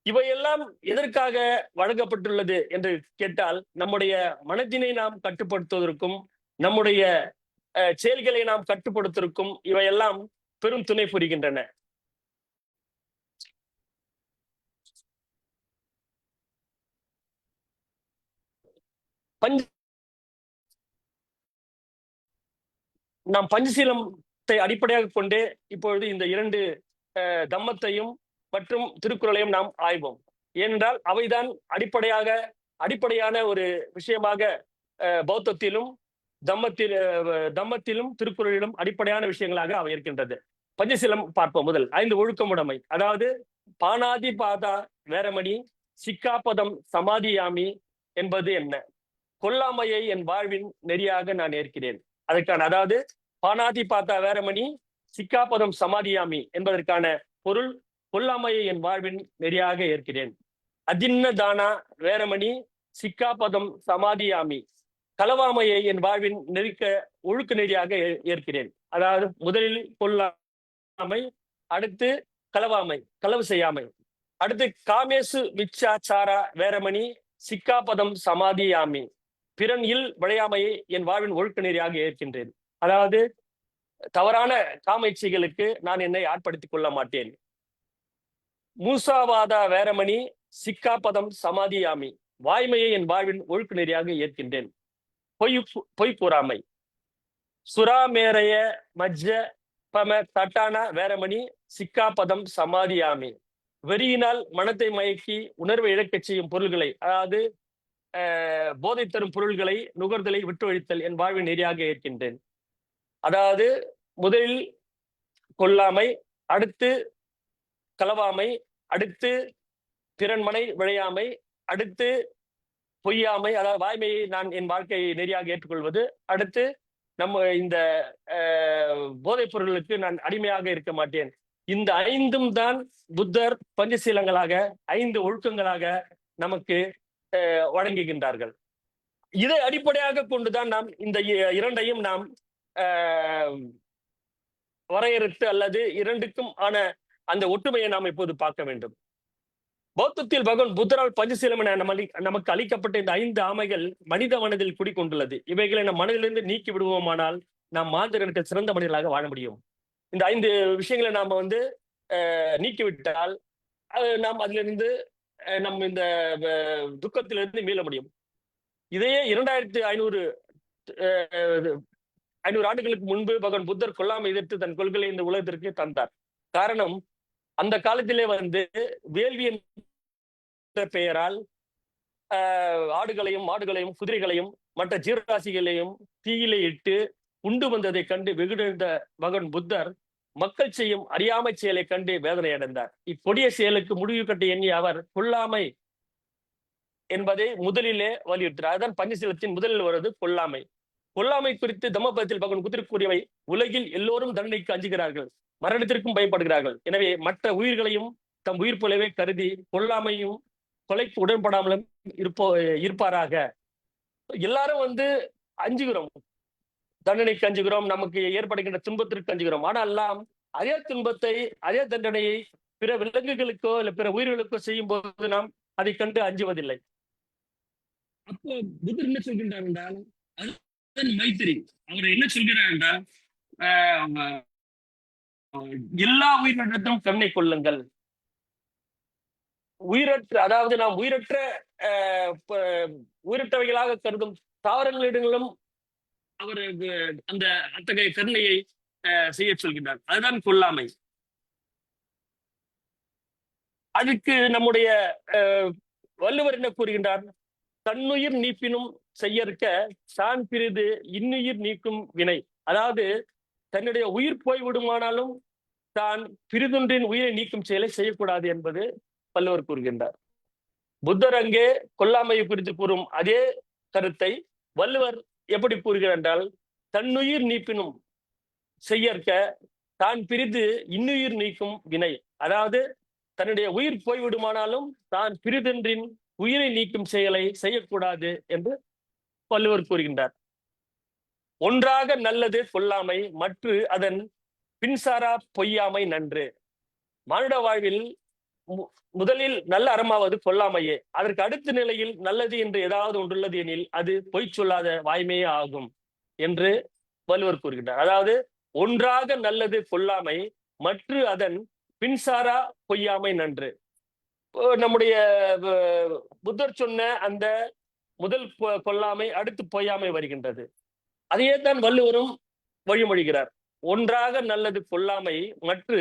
இவையெல்லாம் எதற்காக வழங்கப்பட்டுள்ளது என்று கேட்டால், நம்முடைய மனதினை நாம் கட்டுப்படுத்துவதற்கும் நம்முடைய செயல்களை நாம் கட்டுப்படுத்துவதற்கும் இவையெல்லாம் பெரும் துணை புரிகின்றன. நாம் பஞ்சசீலத்தை அடிப்படையாக கொண்டு இப்பொழுது இந்த 2 தம்மத்தையும் மற்றும் திருக்குறளையும் நாம் ஆய்வோம். ஏனென்றால் அவைதான் அடிப்படையான ஒரு விஷயமாக பௌத்தத்திலும் தம்மத்திலும் திருக்குறளிலும் அடிப்படையான விஷயங்களாக அவை இருக்கின்றது. பஞ்சசீலம் பார்ப்போம். முதல் 5 ஒழுக்கமுடைமை, அதாவது பானாதி பாதா வேரமணி சிக்காபதம் சமாதியாமி என்பது என்ன? கொல்லாமையை என் வாழ்வின் நெறியாக நான் ஏற்கிறேன். அதற்கான, அதாவது பானாதி பாதா வேரமணி சிக்காபதம் சமாதியாமி என்பதற்கான பொருள், கொல்லாமையை என் வாழ்வின் நெறியாக ஏற்கிறேன். அதின்ன தானா வேரமணி சிக்காபதம் சமாதியாமி, களவாமையை என் வாழ்வின் ஒழுக்க நெறியாக ஏற்கிறேன். அதாவது முதலில் கொல்லாமை, அடுத்து களவாமை, களவு செய்யாமை, அடுத்து காமேசு மிச்சாச்சாரா வேரமணி சிக்காபதம் சமாதியாமி, பிறன் இல் விளையாமையை என் வாழ்வின் ஒழுக்க நெறியாக ஏற்கின்றேன். அதாவது தவறான காம இச்சைகளுக்கு நான் என்னை ஆட்படுத்திக் கொள்ள மாட்டேன். மூசாவாதா வேரமணி சிக்காபதம் சமாதியாமி, வாய்மையை என் வாழ்வின் ஒழுக்க நெறியாக ஏற்கின்றேன். பொய் கூறாமை, சுராமேரைய மஜ்ஜ பம தட்டான வேரமணி சிக்காபதம் சமாதியாமி, வெறியினால் மனத்தை மயக்கி உணர்வை இழக்கச் செய்யும் பொருள்களை, அதாவது போதை தரும் பொருள்களை நுகர்தலை விட்டு ஒழித்தல் என் வாழ்வின் நெறியாக ஏற்கின்றேன். அதாவது முதலில் கொல்லாமை, அடுத்து களவாமை, அடுத்து பிறன்மனை விளையாமை, அடுத்து பொய்யாமை, அதாவது வாய்மையை நான் என் வாழ்க்கையை நெறியாக ஏற்றுக்கொள்வது, அடுத்து நம்ம இந்த போதைப் பொருளுக்கு நான் அடிமையாக இருக்க மாட்டேன். இந்த 5ம் தான் புத்தர் பஞ்சசீலங்களாக 5 ஒழுக்கங்களாக நமக்கு வழங்குகின்றார்கள். இதை அடிப்படையாக கொண்டுதான் நாம் இந்த 2ஐயும் நாம் வரையறுத்து அல்லது 2க்கும் ஆன அந்த ஒற்றுமையை நாம் இப்போது பார்க்க வேண்டும். பௌத்தத்தில் பகவான் புத்தரால் பஞ்சசீலம் என நமக்கு அளிக்கப்பட்ட இந்த 5 ஆமைகள் மனித மனதில் குடிக்கொண்டுள்ளது. இவைகளை நம் மனதிலிருந்து நீக்கி விடுவோமானால் நாம் மாந்திரத்தில் சிறந்த மனிதர்களாக வாழ முடியும். இந்த 5 விஷயங்களை நாம நீக்கிவிட்டால் நாம் அதிலிருந்து நம் இந்த துக்கத்திலிருந்து மீள முடியும். இதையே 2500 ஆண்டுகளுக்கு முன்பு பகவான் புத்தர் கொல்லாமை எதிர்த்து தன் கொள்கையை இந்த உலகத்திற்கு தந்தார். காரணம், அந்த காலத்திலே வேள்வி என்ற பெயரால் ஆடுகளையும் மாடுகளையும் குதிரைகளையும் மற்ற ஜீவராசிகளையும் தீயிலே இட்டு உண்டு வந்ததை கண்டு வெகுண்ட பகவான் புத்தர் மக்கள் செய்யும் அறியாமை செயலை கண்டு வேதனை அடைந்தார். இக்கொடிய செயலுக்கு முடிவு கட்ட எண்ணிய அவர் கொல்லாமை என்பதை முதலிலே வலியுறுத்தினார். அதுதான் பஞ்சசீலத்தின் முதலில் வருவது கொல்லாமை. கொல்லாமை குறித்து தம்மபதத்தில் பகவான் புத்தர் கூறியவை, உலகில் எல்லோரும் தண்டனைக்கு அஞ்சுகிறார்கள், மரணத்திற்கும் பயப்படுகிறார்கள். எனவே மற்ற உயிர்களையும் தம் உயிர் போலவே கருதி கொல்லாமையும் கொலைக்கு உடன்படாமலும் இருப்பாராக. எல்லாரும் அஞ்சுகிறோம், தண்டனைக்கு அஞ்சுகிறோம், நமக்கு ஏற்படுகின்ற துன்பத்திற்கு அஞ்சுகிறோம். ஆனால் அதே துன்பத்தை அதே தண்டனையை பிற விலங்குகளுக்கோ இல்ல பிற உயிர்களுக்கோ செய்யும் போது நாம் அதை கண்டு அஞ்சுவதில்லை. அப்போ புத்தர் என்ன சொல்கின்றார் என்றால் அதுதான் மைத்திரி. அவர் என்ன சொல்கிறார் என்றால் எல்லா உயிரினத்திலும் கருணை கொள்ளுங்கள். உயிரற்ற, அதாவது நாம் உயிரற்றவைகளாக கருதும் தாவரங்களிடங்களும் அவர் அந்த அத்தகைய கருணையை செய்ய சொல்கின்றார். அதுதான் கொல்லாமை. அதுக்கு நம்முடைய வள்ளுவர் என்ன கூறுகின்றார்? தன்னுயிர் நீப்பினும் செய்யற்க தான் பிரிது இன்னுயிர் நீக்கும் வினை. அதாவது தன்னுடைய உயிர் போய்விடுமானாலும் தான் பிரிதொன்றின் உயிரை நீக்கும் செயலை செய்யக்கூடாது என்பது வள்ளுவர் கூறுகின்றார். புத்தர் அங்கே கொல்லாமையை குறித்து கூறும் அதே கருத்தை வள்ளுவர் எப்படி கூறுகிறார் என்றால், தன்னுயிர் நீப்பினும் செய்யற்க தான் பிரிது இன்னுயிர் நீக்கும் வினை. அதாவது தன்னுடைய உயிர் போய்விடுமானாலும் தான் பிரிதொன்றின் உயிரை நீக்கும் செயலை செய்யக்கூடாது என்று வள்ளுவர் கூறுகின்றார். ஒன்றாக நல்லது கொல்லாமை, மற்ற அதன் பின்சாரா பொய்யாமை நன்று. மானுட வாழ்வில் முதலில் நல்ல அறமாவது கொல்லாமையே. அதற்கு அடுத்த நிலையில் நல்லது என்று ஏதாவது ஒன்றுள்ளது எனில் அது பொய் சொல்லாத வாய்மையே ஆகும் என்று வள்ளுவர் கூறுகின்றார். அதாவது ஒன்றாக நல்லது கொல்லாமை, மற்ற அதன் பின்சாரா பொய்யாமை நன்று. நம்முடைய புத்தர் சொன்ன அந்த முதல் கொல்லாமை அடுத்து பொய்யாமை வருகின்றது. அதையே தான் வள்ளுவரும் வழிமொழிகிறார். ஒன்றாக நல்லது கொல்லாமை, மற்ற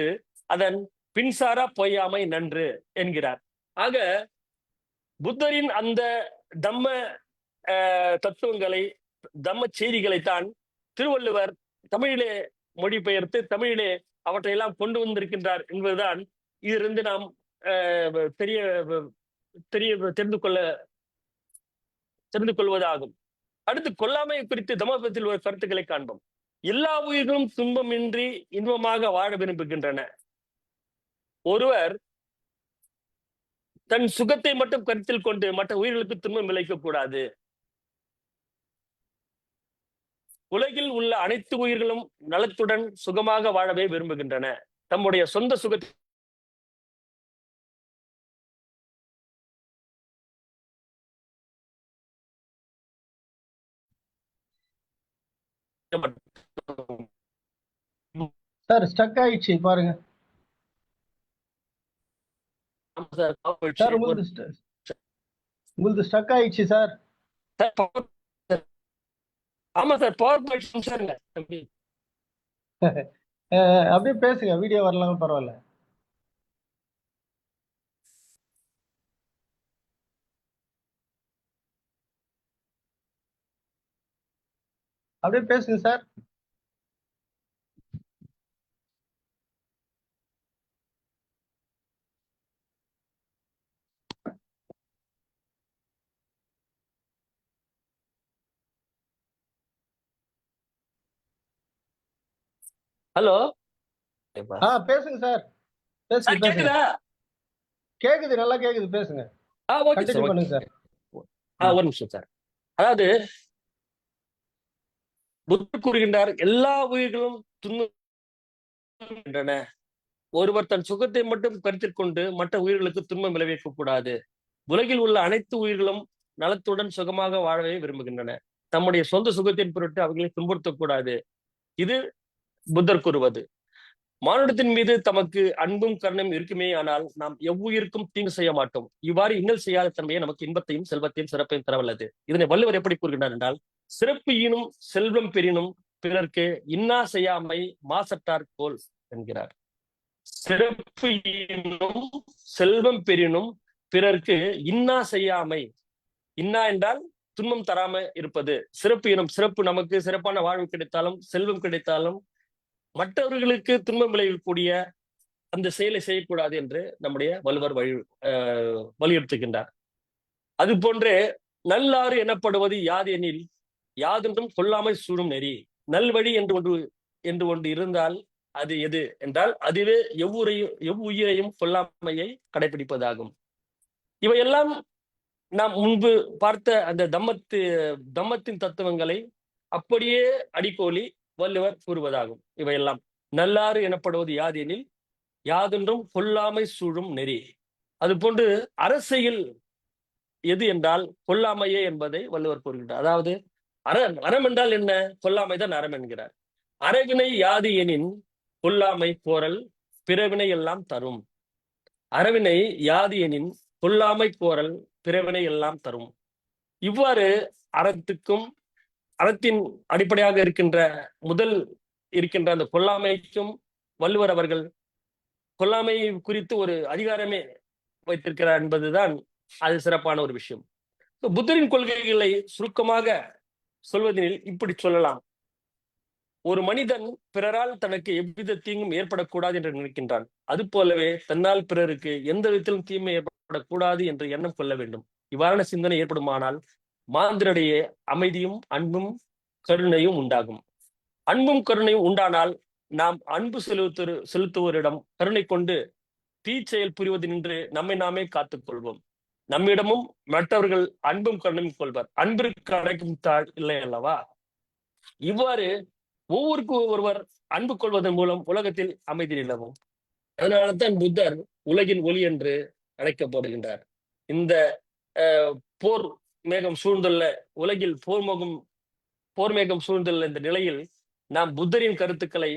அதன் பின்சாரா பொய்யாமை நன்று என்கிறார். ஆக புத்தரின் அந்த தம்ம தத்துவங்களை, தம்ம செய்திகளைத்தான் திருவள்ளுவர் தமிழிலே மொழிபெயர்த்து தமிழிலே அவற்றையெல்லாம் கொண்டு வந்திருக்கின்றார் என்பதுதான் இதிலிருந்து நாம் தெரிந்து கொள்வதாகும். அடுத்து கொல்லாமை குறித்து தம்மபதத்தில் ஒரு கருத்துக்களை காண்போம். எல்லா உயிர்களும் துன்பமின்றி இன்பமாக வாழ விரும்புகின்றன. ஒருவர் தன் சுகத்தை மட்டும் கருத்தில் கொண்டு மற்ற உயிர்களுக்கு துன்பம் விளைக்க கூடாது. உலகில் உள்ள அனைத்து உயிர்களும் நலத்துடன் சுகமாக வாழவே விரும்புகின்றன. தம்முடைய சொந்த சுகத்தை சார் ஸ்டக் ஆயிடுச்சு பாருங்க. சார் உங்களது ஸ்டக் ஆயிடுச்சு சார். ஆமா சார், பவர் பாயிண்ட் சார். அப்படியே பேசுங்க, வீடியோ வரலாம் பரவாயில்ல. அப்படியே பேசுங்க சார். ஹலோ, பேசுங்க சார். பேசுங்க பேசுங்க. கேக்குது, நல்லா கேக்குது, பேசுங்க. கண்டினியூ பண்ணுங்க சார். ஒரு நிமிஷம் சார். அதாவது புத்தர் கூறுகின்றார், எல்லா உயிர்களும் துன்புறுகின்றன. ஒருவர் தன் சுகத்தை மட்டும் கருத்தில் கொண்டு மற்ற உயிர்களுக்கு துன்பம் விளைவிக்க கூடாது. உலகில் உள்ள அனைத்து உயிர்களும் நலத்துடன் சுகமாக வாழவே விரும்புகின்றன. தம்முடைய சொந்த சுகத்தின் பொருட்டு அவர்களை துன்புறுத்தக்கூடாது. இது புத்தர் கூறுவது. மானுடத்தின் மீது தமக்கு அன்பும் கருணையும் இருக்குமே, ஆனால் நாம் எவ்வுயிருக்கும் தீங்கு செய்ய மாட்டோம். இவ்வாறு இன்னல் செய்யாத தன்மையை நமக்கு இன்பத்தையும் செல்வத்தையும் சிறப்பையும் தரவல்லது. இதனை வள்ளுவர் எப்படி கூறுகின்றார் என்றால், சிறப்பு ஈனும் செல்வம் பெறினும் பிறர்க்கு இன்னா செய்யாமை மாசட்டார் போல் என்கிறார். சிறப்பு ஈனும் செல்வம் பெறினும் பிறர்க்கு இன்னா செய்யாமை. இன்னா என்றால் துன்பம் தராம இருப்பது. சிறப்பு ஈனும், சிறப்பு நமக்கு சிறப்பான வாழ்வு கிடைத்தாலும் செல்வம் கிடைத்தாலும் மற்றவர்களுக்கு துன்பம் விளைவிக்கக்கூடிய அந்த செயலை செய்யக்கூடாது என்று நம்முடைய வள்ளுவர் வலியுறுத்துகின்றார். அது போன்றே நல்லாறு எனப்படுவது யாது எனில் யாதொன்றும் கொல்லாமல் சூழும் நெறி. நல்வழி என்று ஒன்று இருந்தால் அது எது என்றால் அதுவே எவ்வுயிரையும் கொல்லாமையை கடைபிடிப்பதாகும். இவையெல்லாம் நாம் முன்பு பார்த்த அந்த தம்மத்தின் தத்துவங்களை அப்படியே அடிக்கோலி வள்ளுவர் கூறுவதாகும். இவையெல்லாம் நல்லாறு எனப்படுவது யாது எனில் யாதொன்றும் கொல்லாமை சூழும் நெறி. அதுபோன்று அரசியல் எது என்றால் கொல்லாமையே என்பதை வள்ளுவர் கூறுகின்றார். அதாவது அறம் என்றால் என்ன? கொல்லாமை தான் அறம் என்கிறார். அறவினை யாது எனின் கொல்லாமை கோரல் பிறவினை எல்லாம் தரும். அறவினை யாது எனின் கொல்லாமை கோரல் பிறவினை எல்லாம் தரும். இவ்வாறு அறத்தின் அடிப்படையாக இருக்கின்ற அந்த கொல்லாமைக்கும் வள்ளுவர் அவர்கள் கொல்லாமை குறித்து ஒரு அதிகாரமே வைத்திருக்கிறார் என்பதுதான் அது சிறப்பான ஒரு விஷயம். புத்தரின் கொள்கைகளை சுருக்கமாக சொல்வதில் இப்படி சொல்லலாம். ஒரு மனிதன் பிறரால் தனக்கு எவ்வித தீங்கும் ஏற்படக்கூடாது என்று நினைக்கின்றான். அது போலவே தன்னால் பிறருக்கு எந்த விதத்திலும் தீமை ஏற்படக்கூடாது என்று எண்ணம் கொள்ள வேண்டும். இவ்வாறான சிந்தனை ஏற்படுமானால் மாந்தரிடையே அமைதியும் அன்பும் கருணையும் உண்டாகும். அன்பும் கருணையும் உண்டானால் நாம் அன்பு செலுத்துவோரிடம் கருணை கொண்டு தீச்செயல் புரிவது நின்று நம்மை நாமே காத்துக் கொள்வோம். நம்மிடமும் மற்றவர்கள் அன்பும் கருணையும் கொள்வர். அன்பிற்கு அடைக்கும் தாழ் இல்லை அல்லவா? இவ்வாறு ஒவ்வொருக்கு ஒருவர் அன்பு கொள்வதன் மூலம் உலகத்தில் அமைதி நிலவும். அதனால்தான் புத்தர் உலகின் ஒளி என்று அழைக்கப்படுகின்றார். இந்த போர் மேகம் சூழ்ந்துள்ள உலகில் போர் மேகம் சூழ்ந்துள்ள இந்த நிலையில் நாம் புத்தரின் கருத்துக்களை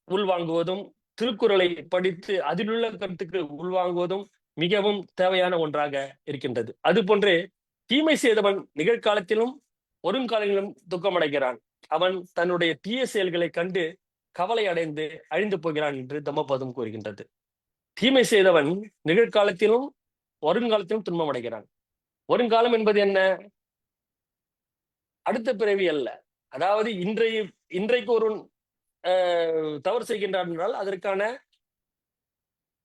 உள்வாங்குவதும் திருக்குறளை படித்து அதிலுள்ள கருத்துக்களை உள்வாங்குவதும் மிகவும் தேவையான ஒன்றாக இருக்கின்றது. அது போன்றே தீமை செய்தவன் நிகழ்காலத்திலும் வருங்காலங்களிலும் துக்கமடைகிறான். அவன் தன்னுடைய தீய செயல்களை கண்டு கவலை அடைந்து அழிந்து போகிறான் என்று தம்மபதம் கூறுகின்றது. தீமை செய்தவன் நிகழ்காலத்திலும் வருங்காலத்திலும் துன்பம் அடைகிறான். வருங்காலம் என்பது என்ன? அடுத்த பிறவி அல்ல. அதாவது இன்றைக்கு ஒருவன் தவறு செய்கின்றான் என்றால் அதற்கான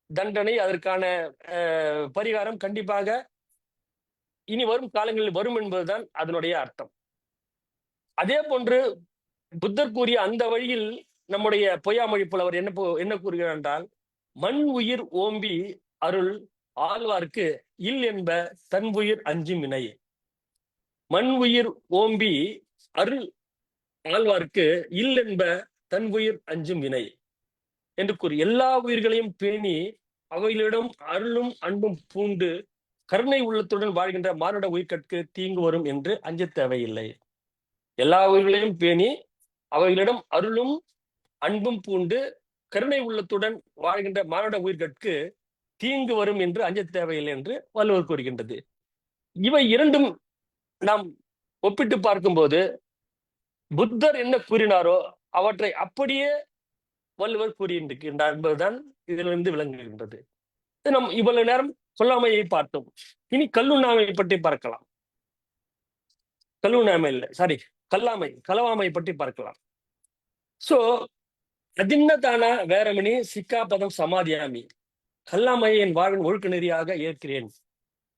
தண்டனை, அதற்கான பரிகாரம் கண்டிப்பாக இனி வரும் காலங்களில் வரும் என்பதுதான் அதனுடைய அர்த்தம். அதே போன்று புத்தர் கூறிய அந்த வழியில் நம்முடைய பொய்யாமொழி புலவர் என்ன கூறுகிறார் என்றால், மண் உயிர் ஓம்பி அருள் ஆழ்வார்க்கு இல் என்ப தன் உயிர் அஞ்சும் வினை. மண் உயிர் ஓம்பி அருள் ஆழ்வார்க்கு இல் என்ப தன் உயிர் அஞ்சும் வினை என்று கூறி எல்லா உயிர்களையும் பேணி அவைகளிடம் அருளும் அன்பும் பூண்டு கருணை உள்ளத்துடன் வாழ்கின்ற மானுட உயிர்கட்கு தீங்கு வரும் என்று அஞ்ச தேவையில்லை. எல்லா உயிர்களையும் பேணி அவைகளிடம் அருளும் அன்பும் பூண்டு கருணை உள்ளத்துடன் வாழ்கின்ற மானுட உயிர்கட்கு தீங்கு வரும் என்று அஞ்ச தேவையில்லை என்று வள்ளுவர் கூறுகின்றது. இவை இரண்டும் நாம் ஒப்பிட்டு பார்க்கும்போது புத்தர் என்ன கூறினாரோ அவற்றை அப்படியே வள்ளுவர் கூறியிருக்கின்றார் என்பதுதான் இதிலிருந்து விளங்குகின்றது. நாம் இவ்வளவு நேரம் கொல்லாமையை பார்த்தோம். இனி கல்லுண்ணாமையை பற்றி பார்க்கலாம். களவாமை பற்றி பார்க்கலாம். சோ அதின்னதான வேரமணி சிக்காபதம் சமாதியாமி, கல்லாமையை என் வாழ்வின் ஒழுக்க நெறியாக ஏற்கிறேன்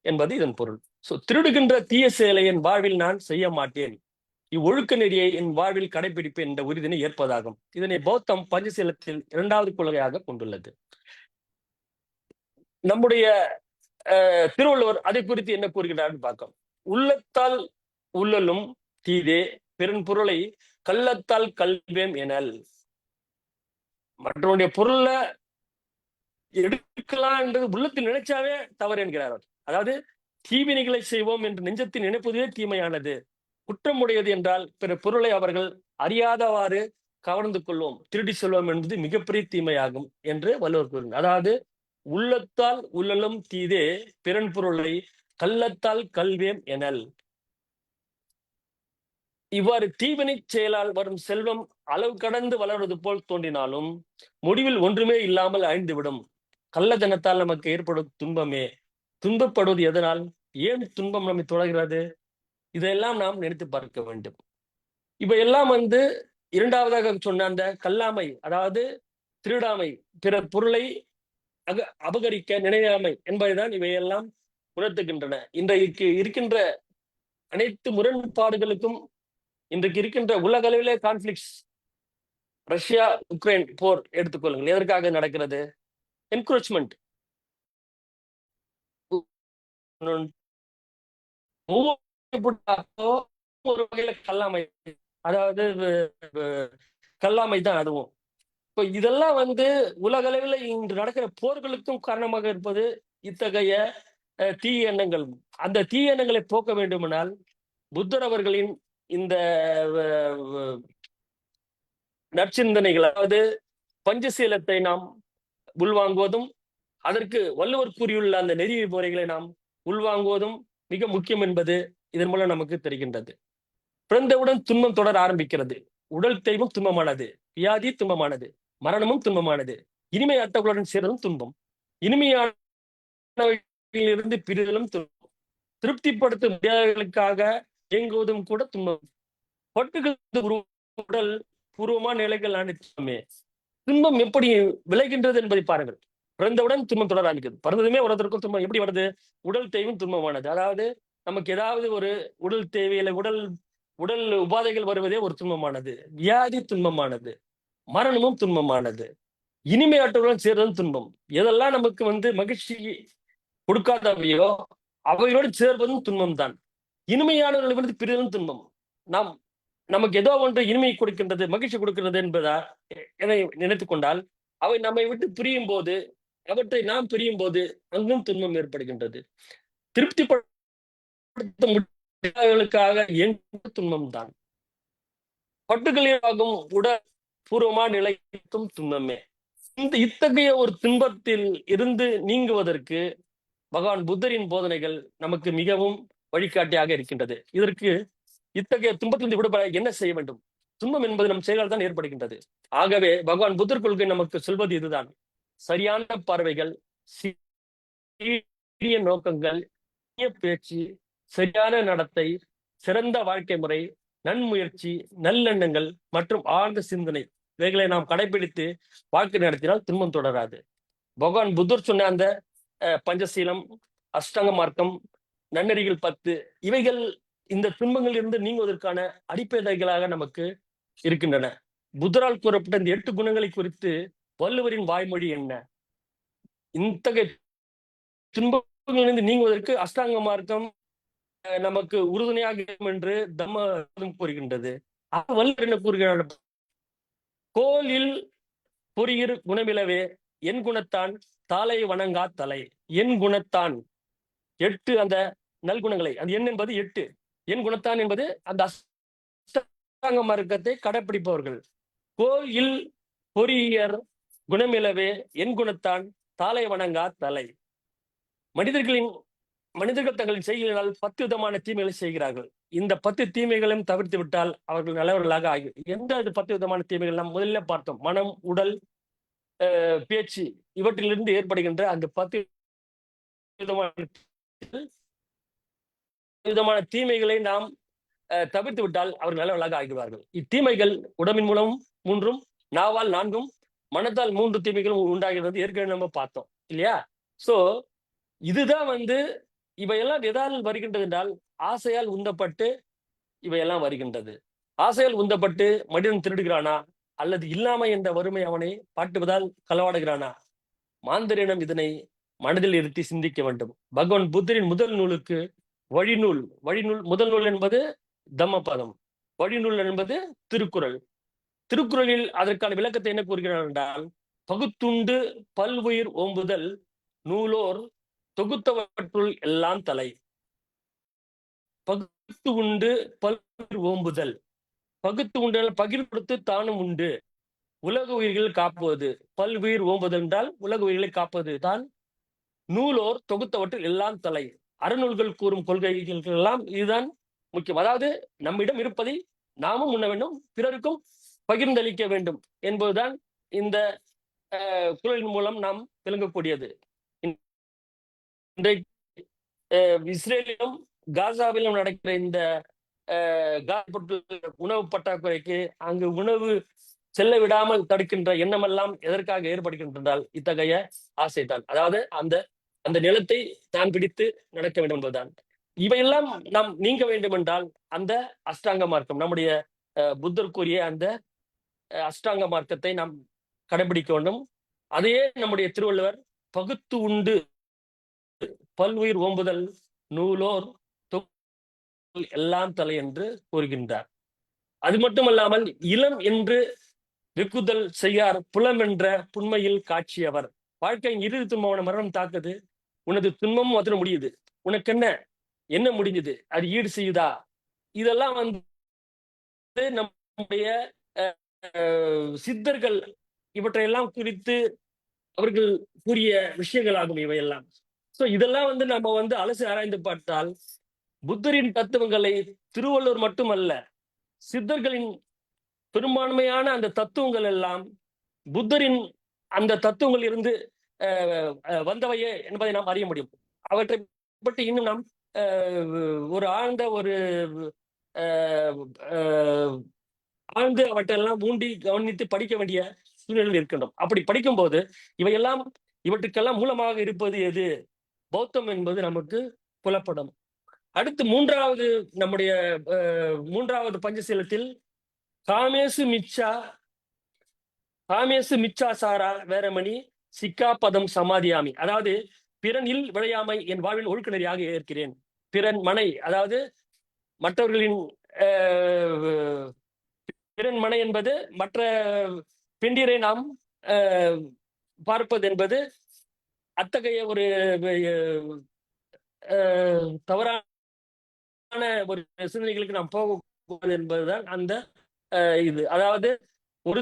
என்பது இதன் பொருள். சோ திருடுகின்ற தீய செயலை என் வாழ்வில் நான் செய்ய மாட்டேன், இவ்வொழுக்க நெறியை என் வாழ்வில் கடைபிடிப்பேன் என்ற உறுதினை ஏற்பதாகும். இதனை பௌத்தம் பஞ்சசீலத்தில் 2வது கொள்கையாக கொண்டுள்ளது. நம்முடைய திருவள்ளுவர் அதை குறித்து என்ன கூறுகிறார் பார்க்கும். உள்ளத்தால் உள்ளலும் தீதே பிறன் பொருளை கள்ளத்தால் கல்வேம் எனல். மற்றவனுடைய பொருளை எடுக்கலாம் என்று உள்ளத்தில் நினைச்சாவே தவறு என்கிறார். அதாவது தீவினைகளை செய்வோம் என்று நெஞ்சத்தில் நினைப்பதே தீமையானது, குற்றமுடையது என்றால் பிற பொருளை அவர்கள் அறியாதவாறு கவர்ந்து கொள்வோம், திருடி செல்வோம் என்பது மிகப்பெரிய தீமையாகும் என்று வள்ளுவர் கூறுகிறார். அதாவது உள்ளத்தால் உள்ளலும் தீதே பிறன் பொருளை கள்ளத்தால் கல்வேம் எனல். இவ்வாறு தீவினை செயலால் வரும் செல்வம் அளவு கடந்து வளர்வது போல் தோன்றினாலும் முடிவில் ஒன்றுமே இல்லாமல் அழிந்துவிடும். கள்ளத்தனத்தால் நமக்கு ஏற்படும் துன்பமே. துன்பப்படுவது எதனால்? ஏன் துன்பம் நம்மை தொடர்கிறது? இதையெல்லாம் நாம் நினைத்து பார்க்க வேண்டும். இவையெல்லாம் இரண்டாவதாக சொன்ன அந்த கல்லாமை, அதாவது திருடாமை, பிற பொருளை அபகரிக்க நினையாமை என்பதைதான் இவையெல்லாம் உணர்த்துகின்றன. இன்றைக்கு இருக்கின்ற அனைத்து முரண்பாடுகளுக்கும், இன்றைக்கு இருக்கின்ற உலக அளவிலே கான்ஃபிளிக்ஸ், ரஷ்யா உக்ரைன் போர் எடுத்துக்கொள்ளுங்கள். எதற்காக நடக்கிறது? என்கரேஜ்மெண்ட். ஒரு வகையில கல்லாமை, அதாவது கல்லாமை தான் அதுவும். இப்போ இதெல்லாம் வந்து உலக அளவில் இன்று நடக்கிற போர்களுக்கும் காரணமாக இருப்பது இத்தகைய தீய எண்ணங்கள். அந்த தீய எண்ணங்களை போக்க வேண்டுமானால் புத்தர் அவர்களின் இந்த நற்சிந்தனைகள், அதாவது பஞ்சசீலத்தை நாம் உள்வாங்குவதும், அதற்கு வள்ளுவர் கூறியுள்ள அந்த நெறிமுறைகளை நாம் உள்வாங்குவதும் மிக முக்கியம் என்பது இதன் மூலம் நமக்கு தெரிகின்றது. பிறந்தவுடன் துன்பம் தொடர ஆரம்பிக்கிறது. உடல் தேய்வும் துன்பமானது, வியாதி துன்பமானது, மரணமும் துன்பமானது, இனிமை அட்டகளுடன் சேர்வதும் துன்பம், இனிமையானவர்களிலிருந்து பிரிதலும் துன்பம், திருப்திப்படுத்தும் முடியாதவர்களுக்காக இயங்குவதும் கூட துன்பம், பட்டுகள் உடல் பூர்வமான நிலைகள் அனைத்துமே. துன்பம் எப்படி விளைகின்றது என்பதை பாருங்கள். பிறந்தவுடன் துன்பம் தொடர ஆரம்பிக்கிறது. பிறந்ததுமே ஒருத்தருக்கும் துன்பம் எப்படி வருது? உடல் தேய்வும் துன்பமானது. அதாவது நமக்கு ஏதாவது ஒரு உடல் தேவையில்லை, உடல் உபாதைகள் வருவதே ஒரு துன்பமானது, வியாதி துன்பமானது, மரணமும் துன்பமானது, இனிமையாற்றவுடன் சேர்வதும் துன்பம். எதெல்லாம் நமக்கு மகிழ்ச்சி கொடுக்காதவையோ அவையோடு சேர்வதும் துன்பம் தான். இனிமையானவர்களிலிருந்து பிரிதலும் துன்பம். நமக்கு ஏதோ ஒன்று இனிமை கொடுக்கின்றது, மகிழ்ச்சி கொடுக்கின்றது என்பதா என நினைத்துக் கொண்டால் அவை நம்மை விட்டு பிரியும் போது, அவற்றை நாம் பிரியும் போது அங்கும் துன்பம் ஏற்படுகின்றது. திருப்திப்படுத்த முடியாதவர்களுக்காக எங்கும் துன்பம் தான். பட்டுகளிலாகும் உடல் பூர்வமான நிலைக்கும் துன்பமே. இத்தகைய ஒரு துன்பத்தில் இருந்து நீங்குவதற்கு பகவான் புத்தரின் போதனைகள் நமக்கு மிகவும் வழிகாட்டியாக இருக்கின்றது. இதற்கு இத்தகைய துன்பத்திலிருந்து விடுபட என்ன செய்ய வேண்டும்? துன்பம் என்பது நம் செயலால் தான் ஏற்படுகின்றது. ஆகவே பகவான் புத்தர் கொள்கை நமக்கு சொல்வது இதுதான்: சரியான பார்வைகள், சீரிய நோக்கங்கள், பேச்சு, சரியான நடத்தை, சிறந்த வாழ்க்கை முறை, நன்முயற்சி, நல்லெண்ணங்கள் மற்றும் ஆழ்ந்த சிந்தனை, இவைகளை நாம் கடைபிடித்து வாழ்க்கை நடத்தினால் துன்பம் தொடராது. பகவான் புத்தர் சொன்ன அந்த பஞ்சசீலம், அஷ்டாங்க மார்க்கம், நன்னெறிகள் 10, இவைகள் இந்த துன்பங்களில் இருந்து நீங்குவதற்கான அடிப்படைகளாக நமக்கு இருக்கின்றன. புத்தரால் கூறப்பட்ட இந்த 8 குணங்களை குறித்து வள்ளுவரின் வாய்மொழி என்ன? இத்தகைய துன்பங்களிலிருந்து நீங்குவதற்கு அஷ்டாங்க மார்க்கம் நமக்கு உறுதுணையாக இருக்கும் என்று தம்மம் கூறுகின்றது. வள்ளுவர் என்ன கூறுகிறார்? கோலில் பொறியிரு குணமிலவே என் குணத்தான் தாளை வணங்கா தலை. என் குணத்தான் 8 அந்த நல்குணங்களை, அது எண் என்பது 8, என் குணத்தான் என்பது அந்த அஷ்டாங்க மார்க்கத்தை கடைப்பிடிப்பவர்கள். கோயில் பொறியர் குணமிலவே என் குணத்தான் தாளை வணங்கா தலை. மனிதர்கள் தங்களின் செய்கைகளால் 10 விதமான தீமைகளை செய்கிறார்கள். இந்த 10 தீமைகளையும் தவிர்த்து விட்டால் அவர்கள் நல்லவர்களாக ஆகி. எந்த 10 விதமான தீமைகள் நாம் முதல்ல பார்த்தோம்? மனம், உடல், பேச்சு, இவற்றிலிருந்து ஏற்படுகின்ற அந்த 10 விதமான தீமைகளை நாம் தவிர்த்து விட்டால் அவர்கள் நல்லவர்களாக ஆகிவார்கள். இத்தீமைகள் உடம்பின் மூலம் 3, நாவால் 4, மனத்தால் 3 தீமைகளும் உண்டாகிறது. ஏற்கனவே நம்ம பார்த்தோம் இல்லையா? சோ இதுதான் இவையெல்லாம் எதால் வருகின்றது என்றால் ஆசையால் உந்தப்பட்டு இவையெல்லாம் வருகின்றது. ஆசையால் உந்தப்பட்டு மனிதன் திருடுகிறானா, அல்லது இல்லாமை என்ற வறுமை அவனை பாட்டுவதால் களவாடுகிறானா? மாந்தரிடம் இதனை மனதில் இருத்தி சிந்திக்க வேண்டும். பகவான் புத்தரின் முதல் நூலுக்கு வழிநூல் முதல் நூல் என்பது தம்மபதம், வழிநூல் என்பது திருக்குறள். திருக்குறளில் அதற்கான விளக்கத்தை என்ன கூறுகிறார் என்றால், பகுத்துண்டு பல்வுயிர் ஓம்புதல் நூலோர் தொகுத்தவற்றுள் எல்லாம் தலை. பகுத்து உண்டு பல்வுயிர் ஓம்புதல், பகுத்து உண்டு பகிர் கொடுத்து தானும் உண்டு, உலக உயிர்கள் காப்பது. பல்வுயிர் ஓம்புதல் என்றால் உலக உயிர்களை காப்பது தான். நூலோர் தொகுத்தவற்றில் எல்லாம் தலை. அறநூல்கள் கூறும் கொள்கைகள் எல்லாம் இதுதான் முக்கியம். அதாவது நம்மிடம் இருப்பதை நாமும் உண்ண வேண்டும், பிறருக்கும் பகிர்ந்தளிக்க வேண்டும் என்பதுதான் இந்த குறளின் மூலம் நாம் விளங்கக்கூடியது. இஸ்ரேலிலும் காசாவிலும் நடக்கிற இந்த உணவு பற்றாக்குறைக்கு, அங்கு உணவு செல்ல விடாமல் தடுக்கின்ற எண்ணமெல்லாம் எதற்காக ஏற்படுகின்றால் இத்தகைய ஆசைதான். அதாவது அந்த நிலத்தை தான் பிடித்து நடக்க வேண்டும் என்பதுதான். இவையெல்லாம் நாம் நீங்க வேண்டும் என்றால் அந்த அஷ்டாங்க மார்க்கம், நம்முடைய புத்தர் கூறிய அந்த அஷ்டாங்க மார்க்கத்தை நாம் கடைபிடிக்க வேண்டும். அதையே நம்முடைய திருவள்ளுவர் பகுத்து உண்டு பல்வுயிர் ஓம்புதல் நூலோர் எல்லாம் தலை என்று கூறுகின்றார். அது மட்டுமல்லாமல் இளம் என்று வெக்குதல் செய்யார் புலமென்ற புண்மையில் காட்சியவர். வாழ்க்கையின் இறுதி துன்பமான மரணம் தாக்குது. உனது துன்பமும் அதோட முடியுது. உனக்கு என்ன முடிஞ்சது? அது ஈடு செய்யுதா? இதெல்லாம் வந்து நம்முடைய சித்தர்கள் இவற்றையெல்லாம் குறித்து அவர்கள் கூறிய விஷயங்களாகும் இவையெல்லாம். சோ இதெல்லாம் வந்து நம்ம வந்து அலசி ஆராய்ந்து பார்த்தால் புத்தரின் தத்துவங்களை திருவள்ளுவர் மட்டுமல்ல, சித்தர்களின் பெரும்பான்மையான அந்த தத்துவங்கள் எல்லாம் புத்தரின் அந்த தத்துவங்கள் இருந்து வந்தவையே என்பதை நாம் அறிய முடியும். அவற்றை பற்றி இன்னும் நாம் ஒரு ஆழ்ந்த ஒரு ஆழ்ந்து அவற்றையெல்லாம் ஊண்டி கவனித்து படிக்க வேண்டிய சூழ்நிலையில் இருக்கின்றோம். அப்படி படிக்கும்போது இவற்றுக்கெல்லாம் மூலமாக இருப்பது எது? பௌத்தம் என்பது நமக்கு புலப்படும். அடுத்து நம்முடைய மூன்றாவது பஞ்சசீலத்தில் காமேசு மிச்சா சாரா வேரமணி சிக்காபதம் சமாதியாமி. அதாவது பிறனில் விளையாமை என் வாழ்வின் ஒழுக்க நெறியாக ஏற்கிறேன். பிறன் மனை, அதாவது மற்றவர்களின் பிறன் மனை என்பது மற்ற பெண்டிரை நாம் பார்ப்பது என்பது அத்தகைய ஒரு தவறான ஒரு சிந்தனைகளுக்கு நாம் போக என்பதுதான் அந்த இது. அதாவது ஒரு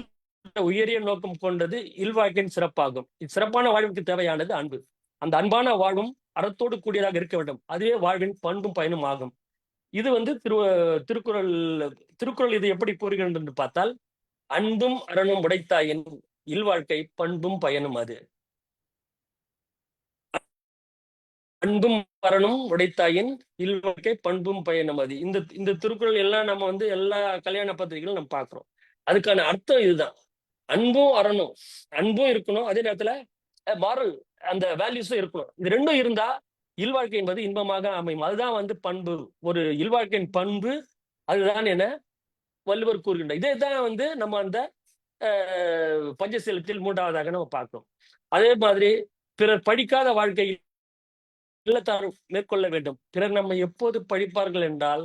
உயரிய நோக்கம் கொண்டது இல்வாழ்க்கையின் சிறப்பாகும். சிறப்பான வாழ்வுக்கு தேவையானது அன்பு. அந்த அன்பான வாழ்வும் அறத்தோடு கூடியதாக இருக்க வேண்டும். அதுவே வாழ்வின் பண்பும் பயனும் ஆகும். இது வந்து திருக்குறள் இது எப்படி கூறுகிறது என்று பார்த்தால், அன்பும் அறனும் உடைத்தாயின் இல்வாழ்க்கை பண்பும் பயனும் அது. அன்பும் அறனும் உடைத்தாயின் இல்வாழ்க்கை பண்பும் பயனும் அது. இந்த திருக்குறள் எல்லாம் நம்ம வந்து எல்லா கல்யாண பத்திரிகைகளும் நம்ம பார்க்கிறோம். அதுக்கான அர்த்தம் இதுதான். அன்பும் அறனும், அன்பும் இருக்கணும், அதே நேரத்துல மாரல் அந்த வேல்யூஸும் இருக்கணும். இது ரெண்டும் இருந்தா இல்வாழ்க்கை என்பது இன்பமாக அமையும். அதுதான் வந்து பண்பு. ஒரு இல்வாழ்க்கையின் பண்பு அதுதான் என வள்ளுவர் கூறுகின்றார். இதே தான் வந்து நம்ம அந்த பஞ்சசீலத்தில் மூன்றாவதாக நம்ம பார்க்கிறோம். அதே மாதிரி பிறர் படிக்காத வாழ்க்கையில் இல்லத்தார் மேற்கொள்ள வேண்டும். பிறர் நம்மை எப்போது படிப்பார்கள் என்றால்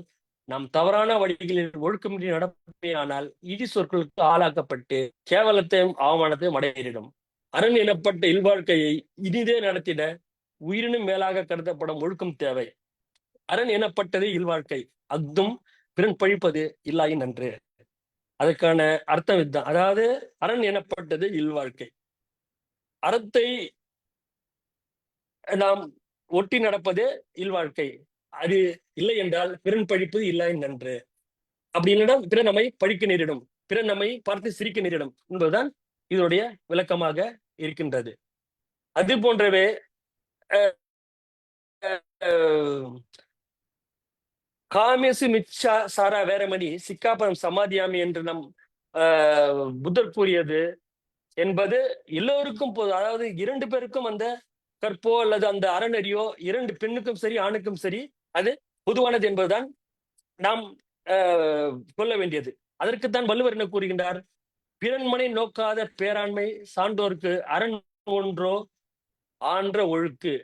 நாம் தவறான வழிகளில் ஒழுக்கமின்றி நடப்பேயானால் இடி சொற்களுக்கு ஆளாக்கப்பட்டு கேவலத்தையும் அவமானத்தையும் அடையிடும். அரண் எனப்பட்ட இல்வாழ்க்கையை இனிதே நடத்திட உயிரினும் மேலாக கருதப்படும் ஒழுக்கம் தேவை. அரண் எனப்பட்டது இல்வாழ்க்கை, அஃதும் பிறன் பழிப்பது இல்லாயின் நன்று. அதற்கான அர்த்தம் இதுதான். அதாவது அரண் எனப்பட்டது இல்வாழ்க்கை. அறத்தை நாம் ஒட்டி நடப்பது இல்வாழ்க்கை. அது இல்லை என்றால் பிறன் பழிப்பது இல்லாயின் நன்று. அப்படி இல்லைன்னா பிறர் நம்மை பழிக்க நேரிடும், பிறர் நம்மை பார்த்து சிரிக்க நேரிடும் என்பதுதான் இதனுடைய விளக்கமாக இருக்கின்றது. அது போன்றவே காமேசு மிச்சா சாரா வேரமணி சிக்காபதம் சமாதியாமி என்று நம் புத்தர் கூறியது என்பது எல்லோருக்கும் அதாவது 2 பேருக்கும் அந்த கற்போ அல்லது அந்த அறநெறியோ 2 பெண்ணுக்கும் சரி ஆணுக்கும் சரி அது பொதுவானது என்பதுதான் நாம் சொல்ல வேண்டியது. அதற்குத்தான் வள்ளுவர் என்ன கூறுகின்றார்? பிறன்மனை நோக்காத பேராண்மை சான்றோர்க்கு அரண் ஒன்றோ ஆன்ற ஒழுக்கு.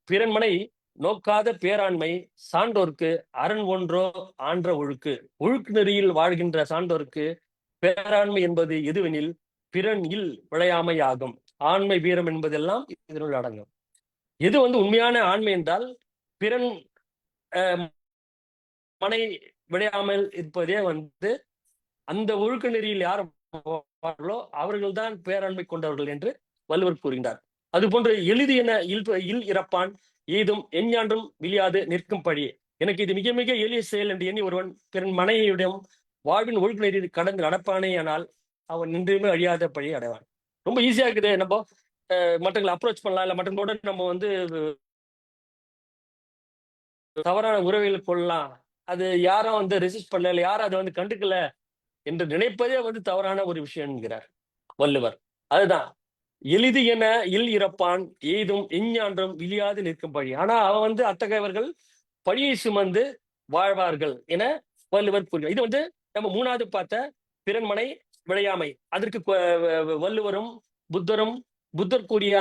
பிறன்மனை நோக்காத பேராண்மை சான்றோர்க்கு அரண் ஒன்றோ ஆன்ற ஒழுக்கு. ஒழுக்கு நெறியில் வாழ்கின்ற சான்றோர்க்கு பேராண்மை என்பது எதுவெனில் பிறன் இல் விளையாமை ஆகும். ஆண்மை வீரம் என்பதெல்லாம் இதனுள் அடங்கும். எது வந்து உண்மையான ஆண்மை என்றால் பிறன் மனை விளையாமல் இருப்பதே வந்து அந்த ஒழுக்க நெறியில் யார் அவர்கள் தான் பேராண்மை கொண்டவர்கள் என்று வள்ளுவர் கூறுகின்றார். அதுபோன்று எளிது என இல் இறப்பான் ஏதும் எஞ்ஞான்றும் விழியாது நிற்கும் பழி. எனக்கு இது மிக மிக எளிய செயல் என்று எண்ணி ஒருவன் பிறன் மனைவியிடம் வாழ்வின் ஒழுக்க நெறி கடந்து நடப்பானே ஆனால் அவன் நின்றுமே அழியாத பழி அடைவான். ரொம்ப ஈஸியா இருக்குது. நம்ம மற்றவங்களை அப்ரோச் பண்ணலாம், இல்லை மற்றவங்களோட நம்ம வந்து தவறான உறவுகள் கொள்ளலாம், அது யாரும் வந்து ரெசிஸ்ட் பண்ணல, இல்லை யாரும் அதை வந்து கண்டுக்கல என்று நினைப்பதே வந்து தவறான ஒரு விஷயம் என்கிறார் வள்ளுவர். அதுதான் எளிது என இல் இறப்பான் ஏதும் எஞ்ஞான்றும் விழியாது நிற்கும் பழி. ஆனா அவன் வந்து அத்தகையவர்கள் பழியை சுமந்து வாழ்வார்கள் என வள்ளுவர் கூறுகிறார். இது வந்து நம்ம 3வது பார்த்த பிறன்மனை விளையாமை. அதற்கு வள்ளுவரும் புத்தர் கூறிய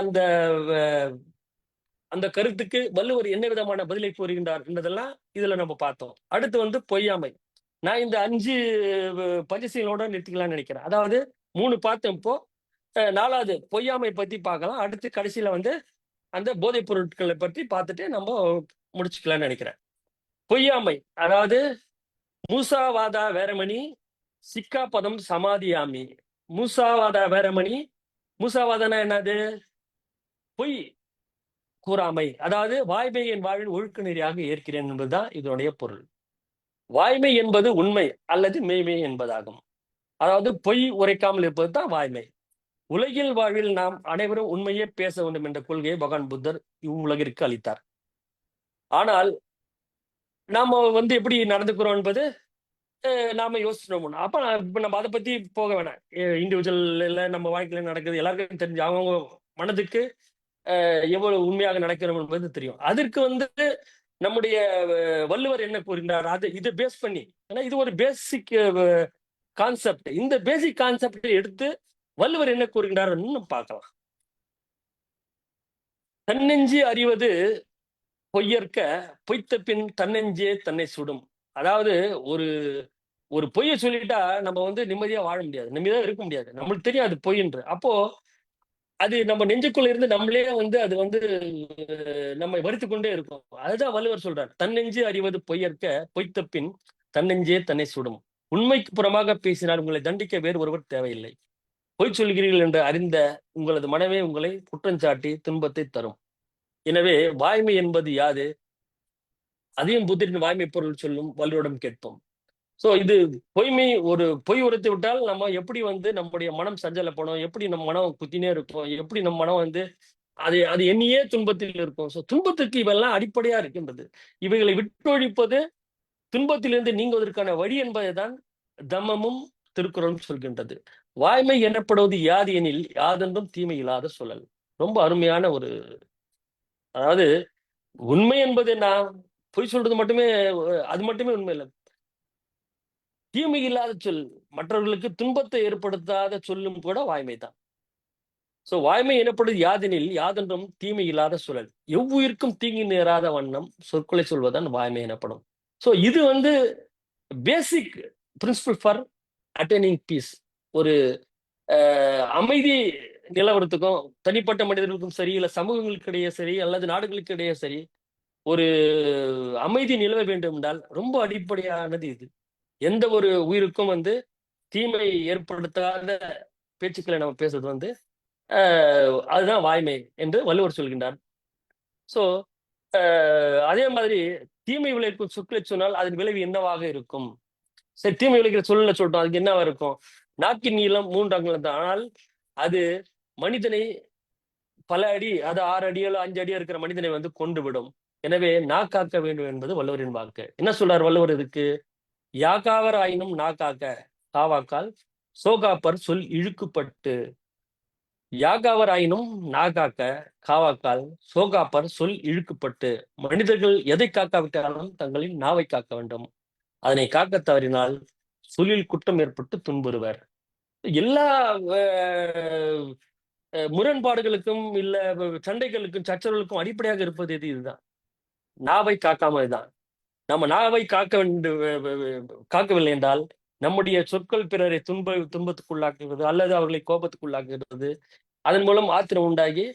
அந்த கருத்துக்கு வள்ளுவர் என்ன விதமான பதிலை கூறுகின்றார் என்பதெல்லாம் இதுல நம்ம பார்த்தோம். அடுத்து வந்து பொய்யாமை. நான் இந்த 5 பஞ்சசீலோட நிறுத்திக்கலாம்னு நினைக்கிறேன். அதாவது 3 பார்த்தோம் இப்போ. 4வது பொய்யாமை பத்தி பார்க்கலாம். அடுத்து கடைசியில வந்து அந்த போதைப் பொருட்களை பற்றி பார்த்துட்டு நம்ம முடிச்சுக்கலாம்னு நினைக்கிறேன். பொய்யாமை, அதாவது மூசாவாதா வேரமணி சிக்காபதம் சமாதியாமி. மூசாவாதா வேரமணி, மூசாவாதனா என்னது? பொய் கூறாமை, அதாவது வாய்மை என் வாழ்வில் ஒழுக்க நெறியாக ஏற்கிறேன் என்பதுதான் இதனுடைய பொருள். வாய்மை என்பது உண்மை அல்லது மெய்மை என்பதாகும். அதாவது பொய் உரைக்காமல் இருப்பது தான் வாய்மை. உலகில் வாழ்வில் நாம் அனைவரும் உண்மையே பேச வேண்டும் என்ற கொள்கையை பகவான் புத்தர் இவ்வுலகிற்கு அளித்தார். ஆனால் நாம வந்து எப்படி நடந்துக்கிறோம் என்பது நாம யோசிச்சோம். அப்ப இப்ப நம்ம அதை பத்தி போக வேணாம். இண்டிவிஜுவல் நம்ம வாழ்க்கையில நடக்குது எல்லாருக்கும் தெரிஞ்சு அவங்க மனதுக்கு எவ்வளவு உண்மையாக நடக்கிறோம் என்பது தெரியும். அதற்கு வந்து நம்முடைய வள்ளுவர் என்ன கூறுகிறார், அது இதை பேஸ் பண்ணி, ஏன்னா இது ஒரு பேசிக் கான்செப்ட். இந்த பேசிக் கான்செப்டை எடுத்து வள்ளுவர் என்ன கூறுகிறார்னு பார்க்கலாம். தன்னெஞ்சு அறிவது பொய்யற்க பொய்த்த பின் தன்னெஞ்சே தன்னை சுடும். அதாவது ஒரு பொய்யை சொல்லிட்டா நம்ம வந்து நிம்மதியா வாழ முடியாது, நிம்மதியா இருக்க முடியாது. நம்மளுக்கு தெரியும் அது பொய்ன்று. அப்போ அது நம்ம நெஞ்சுக்குள்ள இருந்து நம்மளே வந்து அது வந்து நம்மை வருத்தி கொண்டே இருக்கும். அதுதான் வள்ளுவர் சொல்றார், தன்னெஞ்சு அறிவது பொய்யற்க பொய்த்த பின் தன்னெஞ்சே தன்னை சுடும். உண்மைக்கு புறமாக பேசினால் உங்களை தண்டிக்க வேறு ஒருவர் தேவையில்லை. பொய் சொல்கிறீர்கள் என்று அறிந்த உங்களது மனமே உங்களை குற்றஞ்சாட்டி துன்பத்தை தரும். எனவே வாய்மை என்பது யாது? அதையும் புத்திரின் வாய்மை பொருள் சொல்லும் வள்ளுவரிடம் கேட்போம். சோ இது பொய்மை. ஒரு பொய் உரைத்து விட்டால் நம்ம எப்படி வந்து நம்முடைய மனம் சஞ்சலப்படும், எப்படி நம்ம மனம் குத்தினே இருக்கும், எப்படி நம்ம மனம் வந்து அது எண்ணியே துன்பத்தில் இருக்கும். சோ துன்பத்துக்கு இவெல்லாம் அடிப்படையா இருக்கின்றது. இவைகளை விட்டொழிப்பது துன்பத்திலிருந்து நீங்குவதற்கான வழி என்பதைதான் தம்மமும் திருக்குறளும் சொல்கின்றது. வாய்மை எனப்படுவது யாது எனில் யாதென்றும் தீமை இல்லாத சொல்லல். ரொம்ப அருமையான ஒரு, அதாவது உண்மை என்பது என்ன? பொய் சொல்றது மட்டுமே, அது மட்டுமே உண்மை இல்லை. தீமை இல்லாத சொல், மற்றவர்களுக்கு துன்பத்தை ஏற்படுத்தாத சொல்லும் கூட வாய்மை தான். சோ வாய்மை எனப்படுவது யாதெனில் யாதென்றும் தீமை இல்லாத சொல்லல். எவ்வுயிர்க்கும் தீங்கு நேராத வண்ணம் சொற்களை சொல்வதுதான் வாய்மை எனப்படும். சோ இது வந்து basic principle for attaining peace. ஒரு அமைதி நிலவரத்துக்கும் தனிப்பட்ட மனிதர்களுக்கும் சரி, இல்ல சமூகங்களுக்கு இடையே சரி, அல்லது நாடுகளுக்கு இடையே சரி, ஒரு அமைதி நிலவ வேண்டும் என்றால் ரொம்ப அடிப்படையானது இது. எந்த ஒரு உயிருக்கும் வந்து தீமை ஏற்படுத்தாத பேச்சுக்களை நம்ம பேசுறது வந்து அதுதான் வாய்மை என்று வள்ளுவர் சொல்கின்றார். சோ அதே மாதிரி தீமை விளைவிக்கும் சொற்களை சொன்னால் அதன் விளைவு என்னவாக இருக்கும்? சரி, தீமை விளைவிக்கிற சொல்ல சொல்றோம், அதுக்கு என்னவா இருக்கும்? நாக்கின் நீளம் 3 அங்குலம் தான். ஆனால் அது மனிதனை பல அடி, அது 6 அடியோ 5 அடியோ இருக்கிற மனிதனை வந்து கொண்டு விடும். எனவே நாக்காக்க வேண்டும் என்பது வள்ளுவரின் வாக்கு. என்ன சொல்றார் வள்ளுவர் இதுக்கு? யாகாவர் ஆயினும் நாக்காக்க காவாக்கால் சோகாப்பர் சொல் இழுக்குப்பட்டு. யாகாவர் ஆயினும் நாகாக்க காவாக்கால் சோகாப்பர் சொல் இழுக்குப்பட்டு. மனிதர்கள் எதை காக்காவிட்டாலும் தங்களின் நாவை காக்க வேண்டும். அதனை காக்க தவறினால் சொல்லில் குற்றம் ஏற்பட்டு துன்புறுவர். எல்லா முரண்பாடுகளுக்கும் இல்ல சண்டைகளுக்கும் சச்சரவுகளுக்கும் அடிப்படையாக இருப்பது எது? இதுதான், நாவை காக்காமல் தான். நம்ம நாவை காக்கவில்லை என்றால் நம்முடைய சொற்கள் பிறரை துன்பத்துக்குள்ளாக்குகிறது அல்லது அவர்களை கோபத்துக்குள்ளாக்குகிறது. அதன் மூலம் ஆத்திரம் உண்டாகி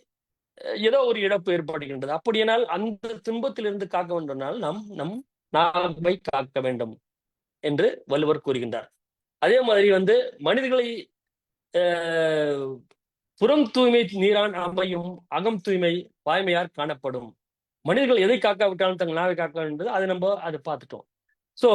ஏதோ ஒரு இழப்பு ஏற்படுகின்றது. அப்படியானால் அந்த துன்பத்திலிருந்து காக்க வேண்டுமானால் நம் நாவை காக்க வேண்டும் என்று வள்ளுவர் கூறுகின்றார். அதே மாதிரி வந்து மனிதர்களை புறம் தூய்மை நீரான் அமையும் அகம் தூய்மை வாய்மையார் காணப்படும். மனிதர்கள் எதை காக்காவிட்டாலும் தங்கள் நாவை காக்க வேண்டும், அதை நம்ம அதை பார்த்துட்டோம். சோ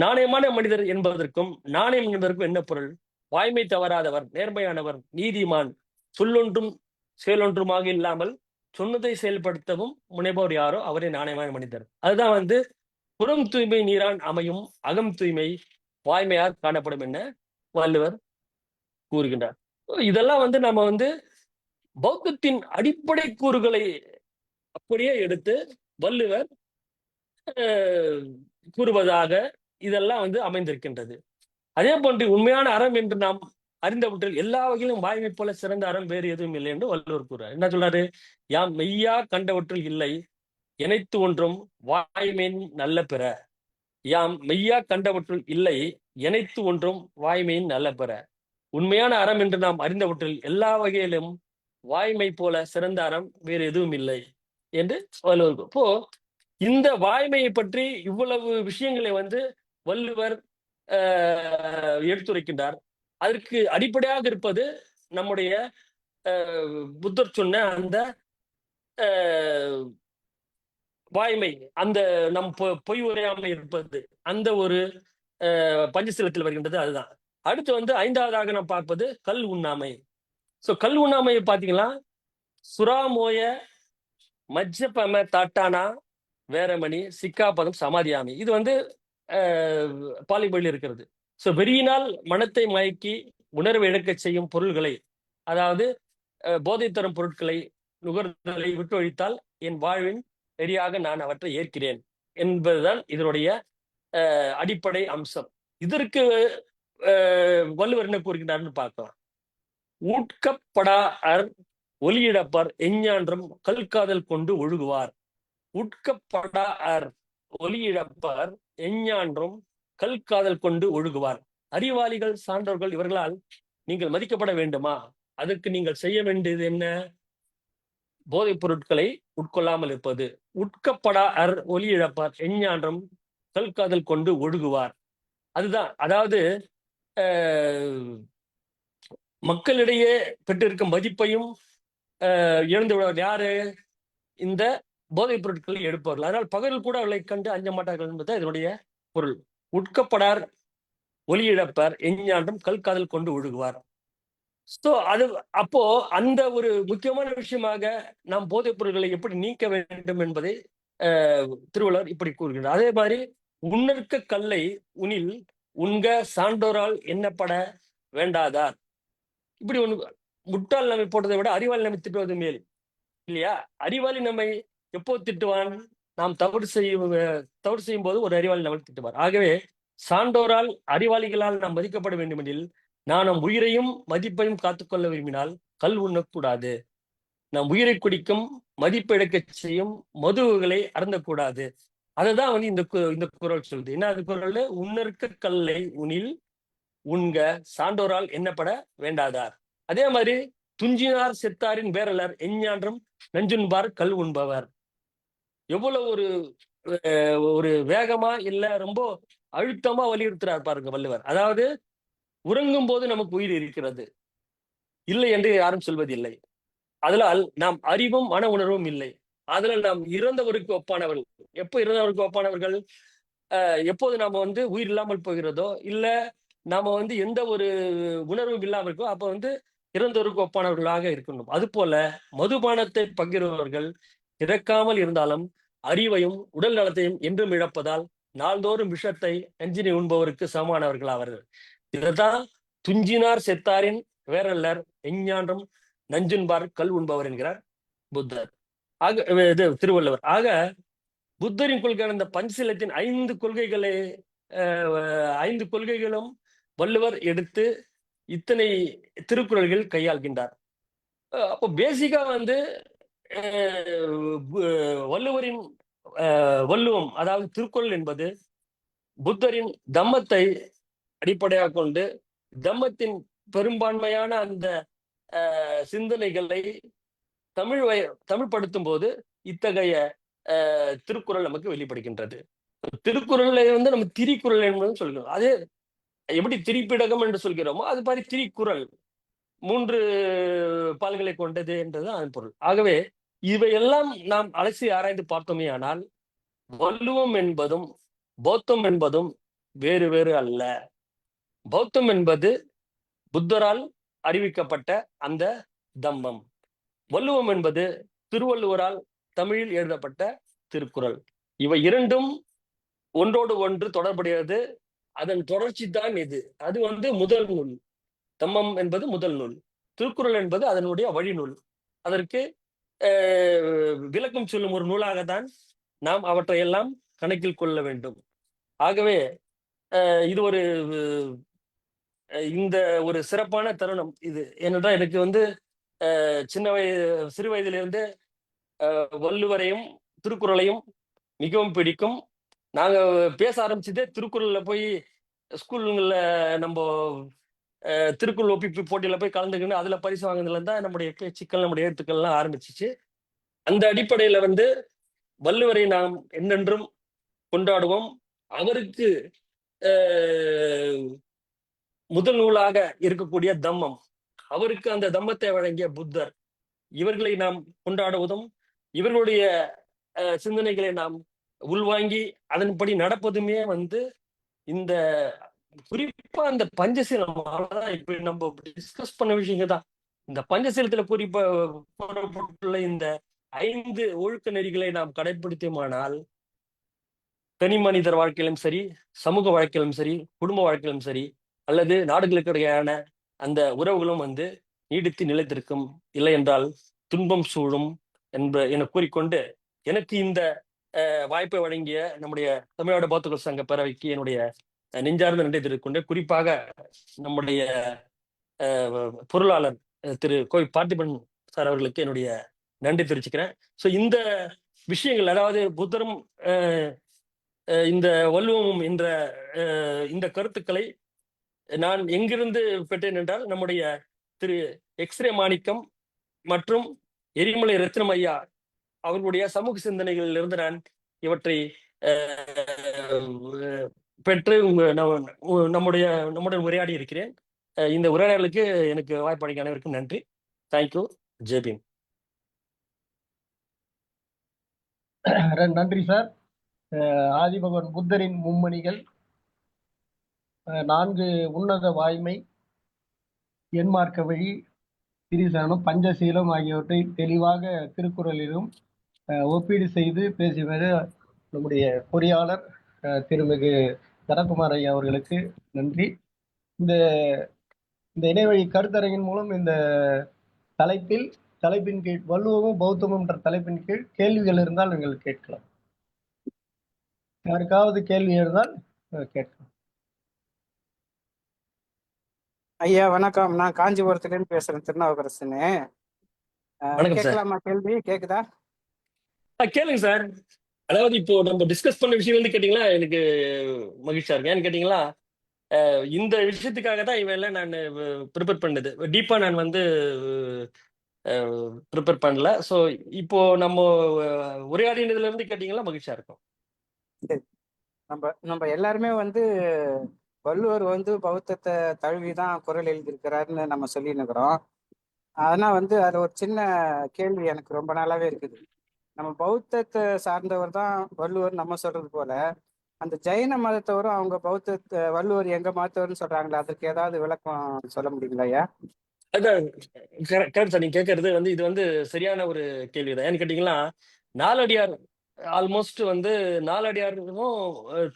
நாணயமான மனிதர் என்பதற்கும் நாணயம் என்பதற்கும் என்ன பொருள்? வாய்மை தவறாதவர், நேர்மையானவர், நீதிமான், சொல்லொன்றும் செயலொன்றுமாக இல்லாமல் சொன்னதை செயல்படுத்தவும் முனைபவர் யாரோ அவரே நாணயமான மனிதர். அதுதான் வந்து புறம் தூய்மை நீரான் அமையும் அகம் தூய்மை வாய்மையார் காணப்படும் என வள்ளுவர் கூறுகின்றார். இதெல்லாம் வந்து நம்ம வந்து பௌத்தத்தின் அடிப்படை கூறுகளை அப்படியே எடுத்து வள்ளுவர் கூறுவதாக இதெல்லாம் வந்து அமைந்திருக்கின்றது. அதே போன்று உண்மையான அறம் என்று நாம் அறிந்தவற்றில் எல்லா வகையிலும் வாய்மை போல சிறந்த அறம் வேறு எதுவும் இல்லை என்று வள்ளுவர் கூறுறார். என்ன சொல்றாரு? யாம் மெய்யா கண்டவற்றில் இல்லை இணைத்து ஒன்றும் வாய்மையின் நல்ல பிற. யாம் மெய்யா கண்டவற்றுள் இல்லை இணைத்து ஒன்றும் வாய்மையின் நல்ல பிற. உண்மையான அறம் என்று நாம் அறிந்தவற்றில் எல்லா வகையிலும் வாய்மை போல சிறந்த அறம் வேறு எதுவும் இல்லை என்று வள்ளுவர். இப்போ இந்த வாய்மையை பற்றி இவ்வளவு விஷயங்களை வள்ளுவர் எடுத்துரைக்கின்றார். அதற்கு அடிப்படையாக இருப்பது நம்முடைய புத்தர் சொன்ன அந்த வாய்மை, அந்த நம் பொய் உரையாமை இருப்பது, அந்த ஒரு பஞ்சசீலத்தில் வருகின்றது. அதுதான். அடுத்து 5வதாக நாம் பார்ப்பது கல் உண்ணாமை. ஸோ கல் உண்ணாமையை பார்த்தீங்கன்னா, சுறாமோய மஜ்ஜபம தாட்டானா வேரமணி சிக்காபதம் சமாதியாமி. இது பாலிமொழியில் இருக்கிறது. ஸோ வெறியினால் மனத்தை மயக்கி உணர்வை இழக்க செய்யும் பொருள்களை, அதாவது போதை தரும் பொருட்களை நுகர்தலை விட்டு ஒழித்தால் என் வாழ்வின் வெறியாக நான் அவற்றை ஏற்கிறேன் என்பதுதான் இதனுடைய அடிப்படை அம்சம். இதற்கு வள்ளுவர் என்ன கூறுகின்றார்னு பார்க்கலாம். உட்கப்படா அர் ஒலியிடப்பார் எஞ்ஞான்றும் கல்காதல் கொண்டு ஒழுகுவார். உட்கப்படா அர் ஒலியிழப்பார் எஞ்ஞான்றும் கல்காதல் கொண்டு ஒழுகுவார். அறிவாளிகள் சான்றோர்கள் இவர்களால் நீங்கள் மதிக்கப்பட வேண்டுமா? அதற்கு நீங்கள் செய்ய வேண்டியது என்ன? போதைப் பொருட்களை உட்கொள்ளாமல் இருப்பது. உட்கப்படா அர் ஒலி இழப்பார் எஞ்ஞான்றும் கல்காதல் கொண்டு ஒழுகுவார். அதுதான். அதாவது மக்களிடையே பெற்றிருக்கும் மதிப்பையும் இழந்து விடுவார். யாரு? இந்த போதைப் பொருட்களை எடுப்பவர்கள். அதனால் பகலில் கூட அவர்களை கண்டு அஞ்ச மாட்டார்கள் என்பது இதனுடைய பொருள். உட்கப்படார் ஒலி இழப்பார் எஞ்ஞான்றும் கல்காதல் கொண்டு ஒழுகுவார். ஸோ அப்போ அந்த ஒரு முக்கியமான விஷயமாக நாம் போதைப் பொருட்களை எப்படி நீக்க வேண்டும் என்பதை திருவள்ளுவர் இப்படி கூறுகிறார். அதே மாதிரி உன்னற்க கல்லை உனில் உண்க சான்றோரால் எண்ணப்பட வேண்டாதார். இப்படி முட்டாள் நம்மை போட்டதை விட அறிவாளி நம்மை திட்டுவது மேல் இல்லையா? அறிவாளி நம்மை எப்போ திட்டுவான்? நாம் தவறு செய்யும் போது ஒரு அறிவாளி நம்மை திட்டுவார். ஆகவே சான்றோரால் அறிவாளிகளால் நாம் மதிக்கப்பட வேண்டும் எனில் நாம் உயிரையும் மதிப்பையும் காத்துக்கொள்ள விரும்பினால் கல் உண்ணக்கூடாது. நாம் உயிரை குடிக்கும் மதிப்பை இழக்க செய்யும் மதுவுகளை அருந்தக்கூடாது. அதுதான் இந்த குறள் சொல்லுது. என்ன அது குறள்? உன்னற்க கல்லை உனில் உண்க சான்றோரால் எண்ணப்பட வேண்டாதார். அதே மாதிரி துஞ்சினார் செத்தாரின் வேரலர் எஞ்ஞான்றும் நஞ்சுண்பார் கல் உண்பவர். எவ்வளவு ஒரு வேகமா இல்ல ரொம்ப அழுத்தமா வலியுறுத்துறார் பாருங்க வள்ளுவர். அதாவது உறங்கும் போது நமக்கு உயிர் இருக்கிறது இல்லை என்று யாரும் சொல்வதில்லை. அதனால் நாம் அறிவும் மன உணர்வும் இல்லை. அதனால் நாம் இறந்தவருக்கு ஒப்பானவர்கள். எப்போ இறந்தவருக்கு ஒப்பானவர்கள்? எப்போது நாம உயிர் இல்லாமல் போகிறதோ இல்ல நாம எந்த ஒரு உணர்வும் இல்லாமல் இருக்கோ அப்ப இறந்தவருக்கு ஒப்பானவர்களாக இருக்கணும். அது போல மதுபானத்தை பகிர்பவர்கள் இறக்காமல் இருந்தாலும் அறிவையும் உடல் நலத்தையும் என்றும் இழப்பதால் நாள்தோறும் விஷத்தை நஞ்சினை உண்பவருக்கு சமமானவர்கள் அவர்கள். இதைதான் துஞ்சினார் செத்தாரின் வேரல்லர் எஞ்ஞான்றும் நஞ்சுண்பார் கல் உண்பவர் என்கிறார் புத்தர். திருவள்ளுவர். ஆக புத்தரின் கொள்கையான இந்த பஞ்சசீலத்தின் 5 கொள்கைகளும் வள்ளுவர் எடுத்து இத்தனை திருக்குறள்கள் கையாள்கின்றார். அப்போ பேசிக்கா வள்ளுவரின் வள்ளுவம், அதாவது திருக்குறள் என்பது புத்தரின் தம்மத்தை அடிப்படையாக கொண்டு தம்மத்தின் பெரும்பான்மையான அந்த சிந்தனைகளை தமிழ்படுத்தும் போது இத்தகைய திருக்குறள் நமக்கு வெளிப்படுகின்றது. திருக்குறளை நம்ம திரிக்குறள் என்பதும் சொல்கிறோம். அதே எப்படி திரிப்பிடகம் என்று சொல்கிறோமோ அது மாதிரி திரிக்குறள் 3 பால்களை கொண்டது என்றது அதன் பொருள். ஆகவே இவையெல்லாம் நாம் அலசி ஆராய்ந்து பார்த்தோமே ஆனால் வள்ளுவம் என்பதும் பௌத்தம் என்பதும் வேறு வேறு அல்ல. பௌத்தம் என்பது புத்தரால் அறிவிக்கப்பட்ட அந்த தம்மம். வள்ளுவம் என்பது திருவள்ளுவரால் தமிழில் எழுதப்பட்ட திருக்குறள். இவை இரண்டும் ஒன்றோடு ஒன்று தொடர்புடையது. அதன் தொடர்ச்சி தான் இது. அது முதல் நூல். தம்மம் என்பது முதல் நூல். திருக்குறள் என்பது அதனுடைய வழிநூல். அதற்கு விளக்கம் சொல்லும் ஒரு நூலாகத்தான் நாம் அவற்றையெல்லாம் கணக்கில் கொள்ள வேண்டும். ஆகவே இது இந்த ஒரு சிறப்பான தருணம் இது. ஏனென்றால் எனக்கு சிறு வயதிலிருந்து வள்ளுவரையும் திருக்குறளையும் மிகவும் பிடிக்கும். நாங்க பேச ஆரம்பிச்சதே திருக்குறள்ல போய் ஸ்கூல்ல நம்ம திருக்குறள் ஒப்பிப்பு போட்டியில போய் கலந்துக்கின்னு அதுல பரிசு வாங்கினதுல இருந்தா நம்முடைய பேச்சுக்கள் நம்முடைய எழுத்துக்கள்லாம் ஆரம்பிச்சிச்சு. அந்த அடிப்படையில வந்து வள்ளுவரை நாம் என்னென்றும் கொண்டாடுவோம். அவருக்கு முதல் நூலாக இருக்கக்கூடிய தம்மம், அவருக்கு அந்த தம்மத்தை வழங்கிய புத்தர், இவர்களை நாம் கொண்டாடுவதும் இவர்களுடைய சிந்தனைகளை நாம் உள்வாங்கி அதன்படி நடப்பதுமே வந்து இந்த குறிப்பா அந்த பஞ்சசீலம் இப்ப நம்ம டிஸ்கஸ் பண்ண விஷயங்க தான். இந்த பஞ்சசீலத்துல குறிப்பா கூறப்பட்டுள்ள இந்த 5 ஒழுக்க நெறிகளை நாம் கடைபிடித்தோமானால் தனி மனிதர் வாழ்க்கையிலும் சரி, சமூக வாழ்க்கையிலும் சரி, குடும்ப வாழ்க்கையிலும் சரி, அல்லது நாடுகளுக்கு இடையேயான அந்த உறவுகளும் வந்து நீடித்து நிலைத்திருக்கும். இல்லை என்றால் துன்பம் சூழும் என கூறிக்கொண்டு எனக்கு இந்த வாய்ப்பை வழங்கிய நம்முடைய தமிழ்நாடு பௌத்தர்கள் சங்க பேரவைக்கு என்னுடைய நெஞ்சார்ந்த நன்றி தெரிவித்துக்கொண்டு, குறிப்பாக நம்முடைய பொருளாளர் திரு கோவை பார்த்திபன் சார் அவர்களுக்கு என்னுடைய நன்றி தெரிவிச்சுக்கிறேன். ஸோ இந்த விஷயங்கள், அதாவது புத்தரும் இந்த வள்ளுவமும் என்ற இந்த கருத்துக்களை நான் எங்கிருந்து பெற்றேன் என்றால், நம்முடைய திரு எக்ஸ்ரே மாணிக்கம் மற்றும் எரிமலை ரத்னம் ஐயா அவர்களுடைய சமூக சிந்தனைகளிலிருந்து நான் இவற்றை பெற்று நம்முடைய உரையாடி இருக்கிறேன். இந்த உரையாடலுக்கு எனக்கு வாய்ப்பு அளிக்க அனைவருக்கும் நன்றி. தேங்க்யூ. ஜெய்பீம். நன்றி சார். ஆதிபகவான் புத்தரின் மும்மணிகள், 4 உன்னத வாய்மை, எண்மார்க்க வழி, திரிசனம், பஞ்சசீலம் ஆகியவற்றை தெளிவாக திருக்குறளிலும் ஒப்பீடு செய்து பேசியவர் நம்முடைய பொறியாளர் திருமிகு தனகுமார் ஐயா அவர்களுக்கு நன்றி. இந்த இணையவழி கருத்தரங்கின் மூலம் இந்த தலைப்பின் கீழ் வள்ளுவமும் பௌத்தமும் என்ற தலைப்பின் கீழ் கேள்விகள் இருந்தால் நீங்கள் கேட்கலாம். யாருக்காவது கேள்வி இருந்தால் கேட்கலாம். ஐயா வணக்கம். நான் காஞ்சிபுரத்துலேருந்து பேசுறேன், திருநாவுக்கரசனு. கேட்கலாமா? கேள்வி கேக்குதா? கேளுங்க சார். அதாவது இப்போ நம்ம டிஸ்கஸ் பண்ண விஷயம் வந்து கேட்டீங்களா, எனக்கு மகிழ்ச்சியா இருக்கு. ஏன்னு கேட்டீங்களா, இந்த விஷயத்துக்காக தான் இவெல்லாம் நான் ப்ரிப்பேர் பண்ணது. டீப்பா நான் வந்து ப்ரிப்பேர் பண்ணல. ஸோ இப்போ நம்ம உரையாடினதுல இருந்து கேட்டீங்களா மகிழ்ச்சியா இருக்கும். நம்ம எல்லாருமே வந்து வள்ளுவர் வந்து பௌத்தத்தை தழுவிதான் குறள் எழுதியிருக்கிறாருன்னு நம்ம சொல்லினுக்கிறோம். ஆனா வந்து அது ஒரு சின்ன கேள்வி எனக்கு ரொம்ப நாளாவே இருக்குது. நம்ம பௌத்தத்தை சார்ந்தவர் தான் வள்ளுவர் நம்ம சொல்றது போல, அந்த ஜெயின மதத்தவரும் அவங்க பௌத்தத்தை வள்ளுவர் எங்க மதத்தவர்னு சொல்றாங்களே, அதுக்கு ஏதாவது விளக்கம் சொல்ல முடியுங்களா ஐயா? அதான் கரெக்ட் சார். நீங்க கேட்கறது வந்து இது வந்து சரியான ஒரு கேள்விதான். ஏன்னு கேட்டீங்கன்னா, நாலடியார் ஆல்மோஸ்ட் வந்து நாலடியாருக்கும்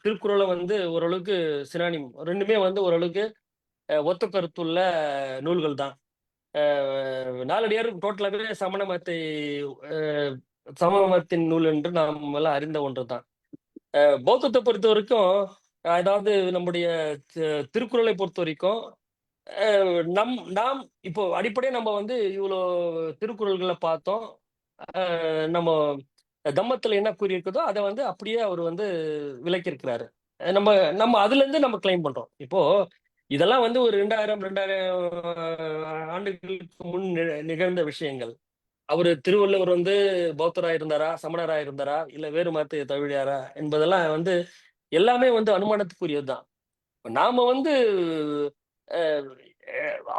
திருக்குறளை வந்து ஓரளவுக்கு சினானிம், ரெண்டுமே வந்து ஓரளவுக்கு ஒத்த கருத்துள்ள நூல்கள் தான். நாலடியார் டோட்டலாகவே சமணமத்தின் நூல் என்று நாம் எல்லாம் அறிந்த ஒன்று தான். பௌத்தத்தை பொறுத்த வரைக்கும், அதாவது நம்முடைய திருக்குறளை பொறுத்த வரைக்கும் நாம் இப்போ அடிப்படையா நம்ம வந்து இவ்வளோ திருக்குறள்களை பார்த்தோம். நம்ம தம்மத்துல என்ன கூறியிருக்குதோ அதை வந்து அப்படியே அவர் வந்து விளக்கியிருக்கிறாரு. நம்ம நம்ம அதுல இருந்து நம்ம கிளைம் பண்றோம். இப்போ இதெல்லாம் வந்து ஒரு 2000 ஆண்டுகளுக்கு முன் நிகழ்ந்த விஷயங்கள். அவரு திருவள்ளுவர் வந்து பௌத்தரா இருந்தாரா, சமணரா இருந்தாரா, இல்ல வேறு மதத்தை தழுவியாரா என்பதெல்லாம் வந்து எல்லாமே வந்து அனுமானத்துக்குரியதுதான். நாம வந்து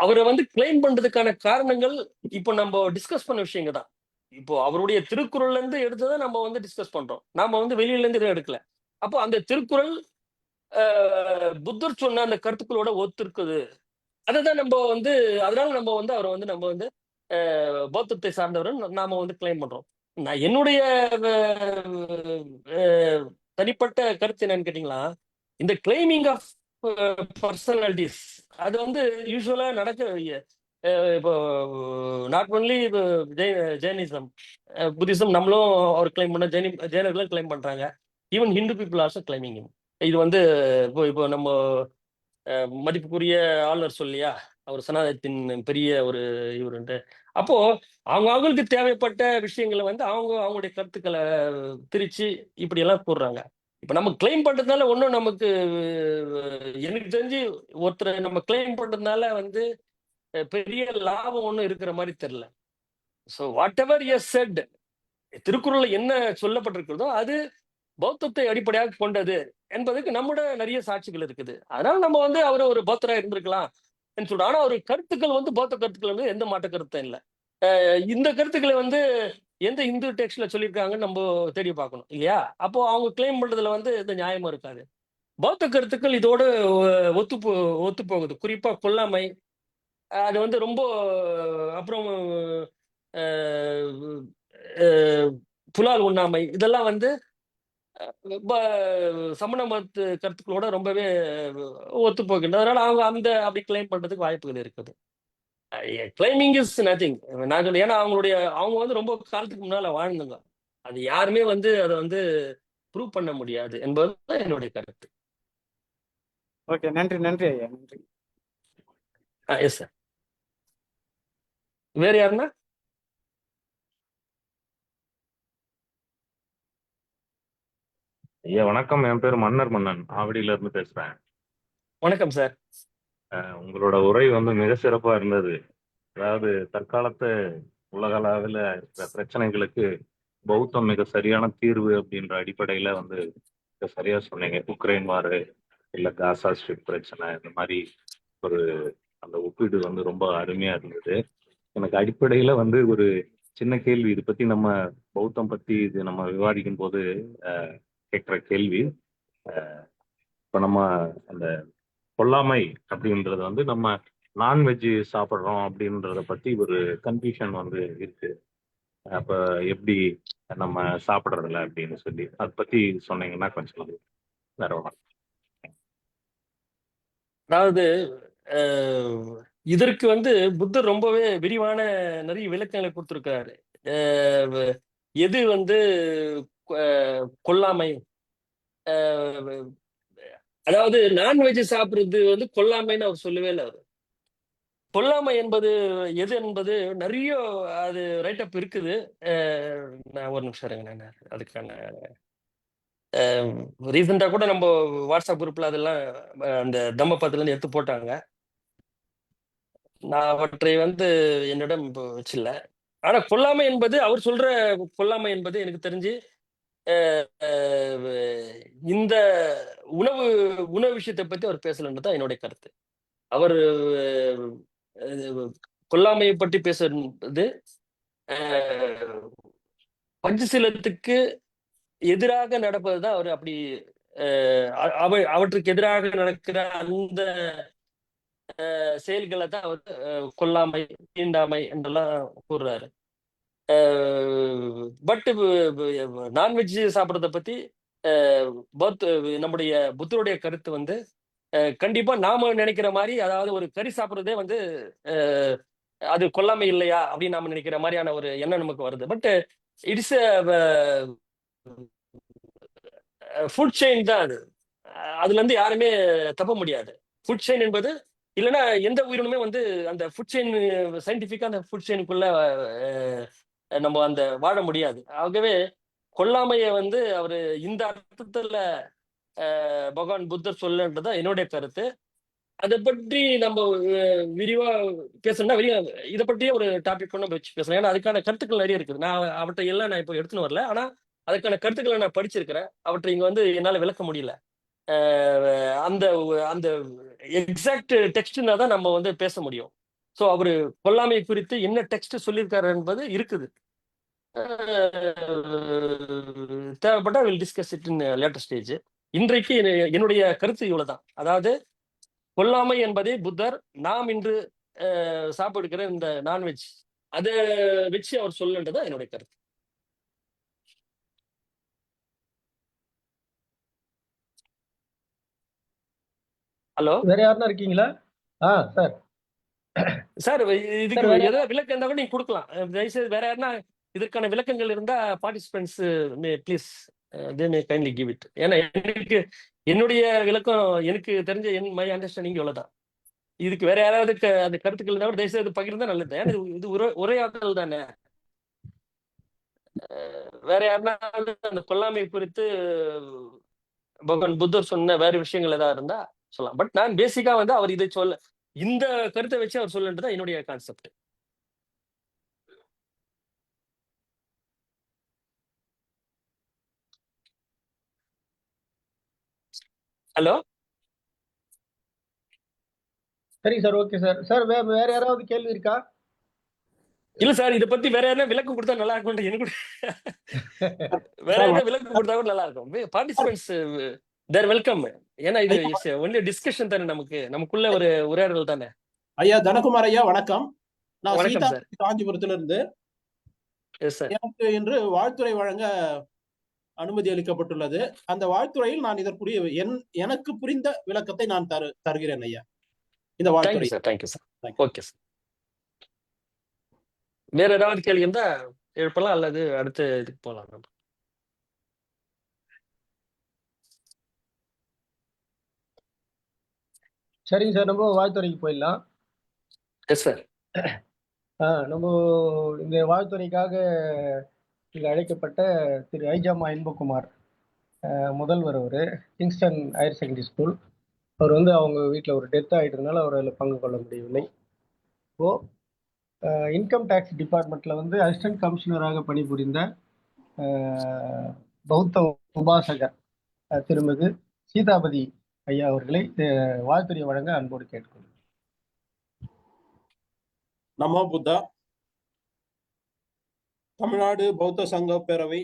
அவரை வந்து கிளைம் பண்றதுக்கான காரணங்கள் இப்போ நம்ம டிஸ்கஸ் பண்ண விஷயங்க தான். இப்போ அவருடைய திருக்குறள்ல இருந்து எடுத்ததை நம்ம வந்து டிஸ்கஸ் பண்றோம். நாம வந்து வெளியில இருந்து எதுவும் எடுக்கல. அப்போ அந்த திருக்குறள் புத்தர் சொன்ன அந்த கருத்துக்களோட ஒத்திருக்குது. அதைதான் நம்ம வந்து, அதனால நம்ம வந்து அவரை வந்து நம்ம வந்து பௌத்தத்தை சார்ந்தவரை நாம வந்து கிளைம் பண்றோம். நான் என்னுடைய தனிப்பட்ட கருத்து என்னன்னு கேட்டீங்களா, இந்த கிளைமிங் ஆஃப் பர்சனாலிட்டிஸ் அது வந்து யூஸ்வலா நடக்க. இப்போ நாட் ஒன்லி ஜெயினிசம், புத்திசம் நம்மளும் அவர் கிளைம் பண்ண, ஜெயினர்களும் கிளைம் பண்றாங்க. Even Hindu people also claiming. இது வந்து இப்போ நம்ம மதிப்புக்குரிய ஆளுநர் சொல்லியா, அவர் சனாதனத்தின் பெரிய ஒரு இவருன்ட்டு. அப்போ அவங்களுக்கு தேவைப்பட்ட விஷயங்களை வந்து அவங்களுடைய கருத்துக்களை திரிச்சு இப்படி எல்லாம் கூறுறாங்க. இப்ப நம்ம கிளைம் பண்றதுனால ஒன்றும் நமக்கு எனக்கு தெரிஞ்சு ஒருத்தரை நம்ம கிளைம் பண்றதுனால வந்து பெரிய லாபம் ஒன்றும் இருக்கிற மாதிரி தெரியல. So whatever is said, திருக்குறள்ல என்ன சொல்லப்பட்டிருக்கிறதோ அது பௌத்தத்தை அடிப்படையாக கொண்டது என்பதுக்கு நம்முடைய நிறைய சாட்சிகள் இருக்குது. அதனால நம்ம வந்து அவர் ஒரு பௌத்தரா இருந்திருக்கலாம் சொல்றோம். ஆனா ஒரு கருத்துக்கள் வந்து பௌத்த கருத்துக்கள் வந்து எந்த மாற்ற கருத்தும் இல்லை. இந்த கருத்துக்களை வந்து எந்த இந்து டெக்ஸ்ட்ல சொல்லியிருக்காங்கன்னு நம்ம தேடி பார்க்கணும் இல்லையா? அப்போ அவங்க கிளைம் பண்றதுல வந்து எந்த நியாயமும் இருக்காது. பௌத்த கருத்துக்கள் இதோடு ஒத்து போகுது. குறிப்பா கொல்லாமை, அது வந்து ரொம்ப அப்புறம் புலால் உண்ணாமை, இதெல்லாம் வந்து சமண மத கருத்துக்களோட ரொம்பவே ஒத்து போகின்றது. அதனால அவங்க அப்படி கிளைம் பண்றதுக்கு வாய்ப்புகள் இருக்குது. Claiming is nothing. நான் சொல்ல, ஏன்னா அவங்க வந்து ரொம்ப காலத்துக்கு முன்னால வாழ்ந்தாங்க. அது யாருமே வந்து அதை வந்து ப்ரூவ் பண்ண முடியாது என்பதுதான் என்னுடைய கருத்து. ஓகே, நன்றி நன்றி ஐயா, நன்றி. Yes sir. வேற யாருன்னா? ஐயா வணக்கம். என் பேர் மன்னர் மன்னன், ஆவடியில இருந்து பேசுறேன். வணக்கம் சார். உங்களோட உரை வந்து மிக சிறப்பா இருந்தது. அதாவது தற்காலத்து உலகளவில் இருக்கிற பிரச்சனைகளுக்கு பௌத்தம் மிக சரியான தீர்வு அப்படின்ற அடிப்படையில வந்து மிக சரியா சொன்னீங்க. உக்ரைன் வாரு இல்ல காசா ஸ்ட்ரிப் பிரச்சனை, இந்த மாதிரி ஒரு அந்த ஒப்பீடு வந்து ரொம்ப அருமையா இருந்தது. எனக்கு அடிப்படையில வந்து ஒரு சின்ன கேள்வி, இது பத்தி நம்ம பௌத்தம் பத்தி இது நம்ம விவாதிக்கும் போது கேட்குற கேள்வி, இப்போ நம்ம அந்த கொல்லாமை அப்படின்றது வந்து நம்ம நான்வெஜ் சாப்பிட்றோம் அப்படின்றத பத்தி ஒரு கன்ஃபியூஷன் வந்து இருக்கு. அப்ப எப்படி நம்ம சாப்பிட்றதில்ல அப்படின்னு சொல்லி அதை பத்தி சொன்னீங்கன்னா கொஞ்சம் வேற ஒன்று. அதாவது இதற்கு வந்து புத்தர் ரொம்பவே விரிவான நிறைய விளக்கங்களை கொடுத்திருக்கிறாரு. எது வந்து கொல்லாமை, அதாவது நான்வெஜ் சாப்பிடுறது வந்து கொல்லாமைன்னு அவர் சொல்லவே இல்லை. அவர் கொல்லாமை என்பது எது என்பது நிறைய அது ரைட் அப் இருக்குது. நான் ஒரு நிமிஷம் இருங்க, நான் அதுக்கான ரீசெண்டா கூட நம்ம வாட்ஸ்அப் குரூப்ல அதெல்லாம் அந்த தம்மபத்துல இருந்து எடுத்து போட்டாங்க. நான் அவற்றை வந்து என்னிடம் இப்போ வச்சில்ல. ஆனா கொல்லாமை என்பது அவர் சொல்ற கொல்லாமை என்பது எனக்கு தெரிஞ்சு இந்த உணவு விஷயத்தை பத்தி அவர் பேசலன்றதான் என்னுடைய கருத்து. அவர் கொல்லாமையை பற்றி பேசுறது பஞ்சசீலத்துக்கு எதிராக நடப்பதுதான் அவர் அப்படி அவற்றுக்கு எதிராக நடக்கிற அந்த செயல்களை தான் அவர் கொல்லாமை, தீண்டாமை என்றெல்லாம் கூறுறாரு. பட் நான்வெஜ் சாப்பிட்றத பத்தி நம்முடைய புத்தருடைய கருத்து வந்து கண்டிப்பா நாம நினைக்கிற மாதிரி, அதாவது ஒரு கறி சாப்பிட்றதே வந்து அது கொல்லாமை இல்லையா அப்படின்னு நாம நினைக்கிற மாதிரியான ஒரு எண்ணம் நமக்கு வருது. பட் இட்ஸ் ஃபுட் செயின் தான் அது. அதுல இருந்து யாருமே தப்ப முடியாது. ஃபுட் செயின் என்பது இல்லைன்னா எந்த உயிரினுமே வந்து அந்த ஃபுட் செயின் சயின்டிஃபிக்கா அந்த ஃபுட் செயினுக்குள்ள நம்ம அந்த வாழ முடியாது. ஆகவே கொல்லாமையை வந்து அவரு இந்த அர்த்தத்துல பகவான் புத்தர் சொல்லன்றதான் என்னுடைய கருத்து. அதை பற்றி நம்ம விரிவா பேசணும்னா இதை பற்றியே ஒரு டாபிக் கொண்டு வச்சு பேசலாம். ஏன்னா அதுக்கான கருத்துக்கள் நிறைய இருக்குது. நான் அவற்றை எல்லாம் நான் இப்போ எடுத்துன்னு வரல. ஆனா அதுக்கான கருத்துக்களை நான் படிச்சிருக்கிறேன். அவற்றை இங்க வந்து என்னால விளக்க முடியல. அந்த அந்த எக்ஸாக்ட் டெக்ஸ்ட்னா தான் நம்ம வந்து பேச முடியும். ஸோ அவரு கொல்லாமை குறித்து என்ன டெக்ஸ்ட் சொல்லியிருக்காரு என்பது இருக்குது. தேவைப்பட்டா will discuss it in later stage. இன்றைக்கு என்னுடைய கருத்து இவ்வளவுதான். அதாவது கொல்லாமை என்பதை புத்தர் நாம் இன்று சாப்பிடுகிற இந்த நான்வெஜ் அதை வச்சு அவர் சொல்லுன்றதா என்னுடைய கருத்து. ஹலோ வேற யாருன்னா இருக்கீங்களா? சார் சார், இதுக்கு ஏதாவது விளக்கம் இருந்தா கூட நீங்க கொடுக்கலாம். தயவுசெய்து வேற யாருன்னா இதற்கான விளக்கங்கள் இருந்தா participants please they May kindly give it. ஏன்னா என்னுடைய விளக்கம் எனக்கு தெரிஞ்ச மை அண்டர்ஸ்டாண்டிங் இவ்வளவுதான். இதுக்கு வேற யாராவது அந்த கருத்துக்கள் இருந்தா கூட தயவுசெய்து பகிர்ந்தா நல்லது. ஏன்னா இது உரையாடல் தானே. வேற யாருன்னா அந்த கொல்லாமை குறித்து பகவான் புத்தர் சொன்ன வேற விஷயங்கள் ஏதாவது இருந்தா சொல்லலாம். பட் நான் பேசிக்கா வந்து அவர் இதை சொல்ல, இந்த கருத்தை வச்சு அவர் சொல்லுன்றதா என்னுடைய கான்செப்ட். ஹலோ, சரி சார், ஓகே சார். சார் வேற யாராவது கேள்வி இருக்கா? இல்ல சார், இதை பத்தி வேற யாரும் விளக்கம் கொடுத்தா நல்லா இருக்கும். எனக்கு வேற யாரும் விளக்கம் கொடுத்தா கூட நல்லா இருக்கும். Participants there welcome. ஏன்னா இது ஒன்லி டிஸ்கஷன் தானே, நமக்குள்ள ஒரு உரையாடல் தானே. ஐயா தனகுமார் ஐயா வணக்கம். நான் வணக்கம் சீதா சார். காஞ்சிபுரத்துல இருந்து. Yes sir. எனக்கு இன்று வாழ்த்துரை வழங்க அனுமதி அளிக்கப்பட்டுள்ளது. அந்த வாழ்த்துறையில் நான் இதற்குரிய எனக்கு புரிந்த விளக்கத்தை நான் தருகிறேன் ஐயா. இந்த வாழ்த்துறை. Thank you sir. Okay sir. வேற ஏதாவது கேள்வி இருந்தா எழுப்பலாம், அல்லது அடுத்த இதுக்கு போகலாம். நம்ம சரிங்க சார், நம்ம வாழ்த்துறைக்கு போயிடலாம். Yes sir. நம்ம இந்த வாழ்த்துறைக்காக இங்கு அழைக்கப்பட்ட திரு ஐஜாமா இன்பகுமார் முதல்வர், அவர் கிங்ஸ்டன் ஹையர் செகண்டரி ஸ்கூல். அவர் வந்து அவங்க வீட்டில் ஒரு டெத் ஆகிட்டதுனால அவர் அதில் பங்கு கொள்ள முடியவில்லை. இன்கம் டேக்ஸ் டிபார்ட்மெண்ட்டில் வந்து அசிஸ்டன்ட் கமிஷனராக பணிபுரிந்த பௌத்த உபாசகர் திருமிகு சீதாபதி ஐயா அவர்களை வாழ்த்துறை வழங்க அன்போடு கேட்டுக்கொள்கிறேன். நமோ புத்தா. தமிழ்நாடு பௌத்த சங்க பேரவை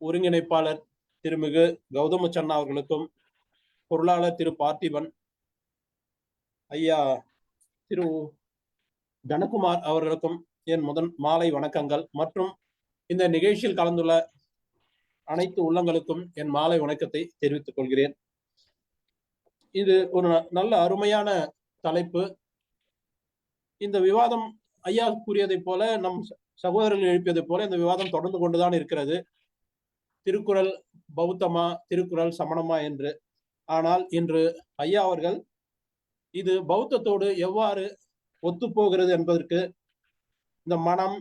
ஒருங்கிணைப்பாளர் திருமிகு கௌதம சன்னா அவர்களுக்கும், பொருளாளர் திரு பார்த்திபன், ஐயா திரு தனகுமார் அவர்களுக்கும் என் மாலை வணக்கங்கள். மற்றும் இந்த நிகழ்ச்சியில் கலந்துள்ள அனைத்து உள்ளங்களுக்கும் என் மாலை வணக்கத்தை தெரிவித்துக் கொள்கிறேன். இது ஒரு நல்ல அருமையான தலைப்பு. இந்த விவாதம் ஐயா கூறியதை போல, நம் சகோதரர்கள் எழுப்பியதை போல இந்த விவாதம் தொடர்ந்து கொண்டுதான் இருக்கிறது. திருக்குறள் பௌத்தமா, திருக்குறள் சமணமா என்று. ஆனால் இன்று ஐயா அவர்கள் இது பௌத்தத்தோடு எவ்வாறு ஒத்துப்போகிறது என்பதற்கு, இந்த மனம்,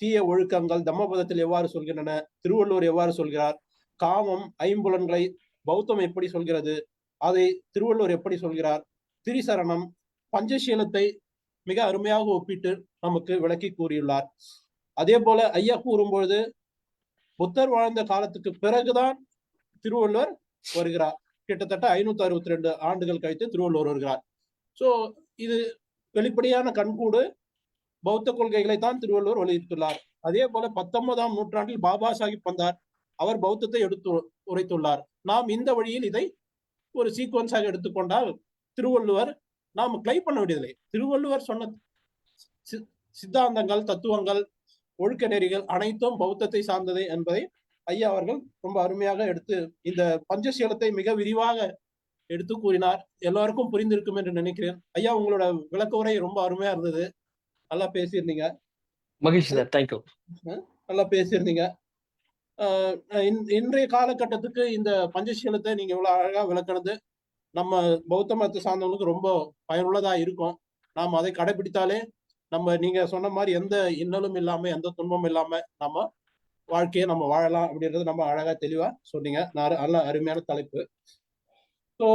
தீய ஒழுக்கங்கள் தம்மபதத்தில் எவ்வாறு சொல்கின்றன, திருவள்ளுவர் எவ்வாறு சொல்கிறார், காமம், ஐம்புலன்களை பௌத்தம் எப்படி சொல்கிறது, அதை திருவள்ளுவர் எப்படி சொல்கிறார், திரிசரணம், பஞ்சசீலத்தை மிக அருமையாக ஒப்பிட்டு நமக்கு விளக்கி கூறியுள்ளார். அதே போல ஐயா கூறும்பொழுது புத்தர் வாழ்ந்த காலத்துக்கு பிறகுதான் திருவள்ளுவர் வருகிறார். கிட்டத்தட்ட 562 ஆண்டுகள் கழித்து திருவள்ளுவர் வருகிறார். சோ இது வெளிப்படையான கண்கூடு பௌத்த கொள்கைகளை தான் திருவள்ளுவர் வெளியிட்டுள்ளார். அதே போல 19ஆம் நூற்றாண்டில் பாபா சாஹிப் வந்தார். அவர் பௌத்தத்தை எடுத்து உரைத்துள்ளார். நாம் இந்த வழியில் இதை ஒரு சீக்வன்ஸாக எடுத்துக்கொண்டால் திருவள்ளுவர் நாம் கிளைம் பண்ண வேண்டியதில்லை. திருவள்ளுவர் சொன்ன சித்தாந்தங்கள், தத்துவங்கள், ஒழுக்க நெறிகள் அனைத்தும் பௌத்தத்தை சார்ந்தது என்பதை ஐயா அவர்கள் ரொம்ப அருமையாக எடுத்து இந்த பஞ்சசீலத்தை மிக விரிவாக எடுத்து கூறினார். எல்லாருக்கும் புரிந்திருக்கும் என்று நினைக்கிறேன். ஐயா, உங்களோட விளக்க உரை ரொம்ப அருமையா இருந்தது. நல்லா பேசியிருந்தீங்க. மகிழ்ச்சி சார். தேங்க்யூ. நல்லா பேசியிருந்தீங்க. இன்றைய காலகட்டத்துக்கு இந்த பஞ்சசீலத்தை நீங்க இவ்வளவு அழகா விளக்கினது நம்ம பௌத்த மதத்தை சார்ந்தவங்களுக்கு ரொம்ப பயனுள்ளதா இருக்கும். நாம் அதை கடைபிடித்தாலே நம்ம நீங்க சொன்ன மாதிரி எந்த இன்னலும் இல்லாம, எந்த துன்பமும் இல்லாம நம்ம வாழ்க்கையை நம்ம வாழலாம் அப்படின்றது நம்ம அழகா தெளிவா சொன்னீங்க. நல்ல அருமையான தலைப்பு. ஸோ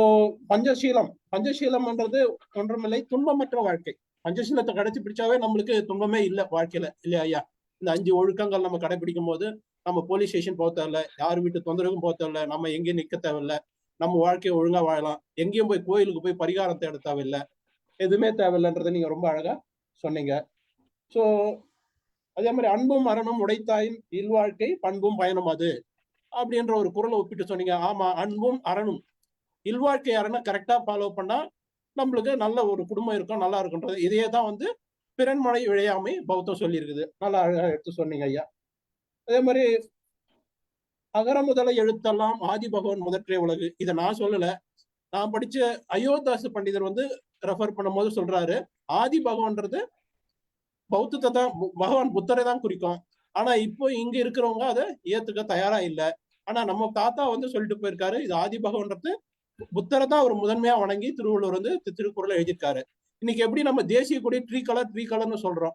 பஞ்சசீலம்ன்றது ஒன்றுமில்லை, துன்பமற்ற வாழ்க்கை. பஞ்சசீலத்தை கடைசி பிடிச்சாவே நம்மளுக்கு துன்பமே இல்லை வாழ்க்கையில, இல்லையா ஐயா? இந்த 5 ஒழுக்கங்கள் நம்ம கடைபிடிக்கும் போது நம்ம போலீஸ் ஸ்டேஷன் போக தேவையில்ல, யார் வீட்டு தொந்தரவும் போக தேவையில்ல, நம்ம எங்கேயும் நிக்க தேவையில்லை, நம்ம வாழ்க்கையை ஒழுங்கா வாழலாம், எங்கேயும் போய் கோயிலுக்கு போய் பரிகாரம் தேட தேவையில்லை, எதுவுமே தேவையில்லைன்றதை நீங்க ரொம்ப அழகா சொன்னீங்க. ஸோ அதே மாதிரி அன்பும் அறனும் உடைத்தாயின் இல்வாழ்க்கை பண்பும் பயனும் அது அப்படின்ற ஒரு குறளை ஒப்பிட்டு சொன்னீங்க. ஆமா, அன்பும் அறனும் இல்வாழ்க்கை அறனை கரெக்டா ஃபாலோ பண்ணா நம்மளுக்கு நல்ல ஒரு குடும்பம் இருக்கும், நல்லா இருக்குன்றது. இதையே தான் வந்து பிறன்மழை விழையாமை பௌத்தம் சொல்லி இருக்குது. நல்லா அழகா எடுத்து சொன்னீங்க ஐயா. அதே மாதிரி அகர முதல எழுத்தெல்லாம் ஆதி பகவான் முதற்றே உலகு. இதை நான் சொல்லல, நான் படிச்ச அயோத்தாசு பண்டிதர் வந்து ரெஃபர் பண்ணும் போது சொல்றாரு, ஆதி பகவான்றது பௌத்தத்தை தான், பகவான் புத்தரை தான் குறிக்கும். ஆனா இப்போ இங்க இருக்கிறவங்க அதை ஏத்துக்க தயாரா இல்லை. ஆனா நம்ம தாத்தா வந்து சொல்லிட்டு போயிருக்காரு, இது ஆதி பகவான்றது புத்தரை தான் அவர் முதன்மையா வணங்கி திருவள்ளுவர் வந்து திருக்குறளை எழுதியிருக்காரு. இன்னைக்கு எப்படி நம்ம தேசிய கொடி ட்ரீ கலர்னு சொல்றோம்,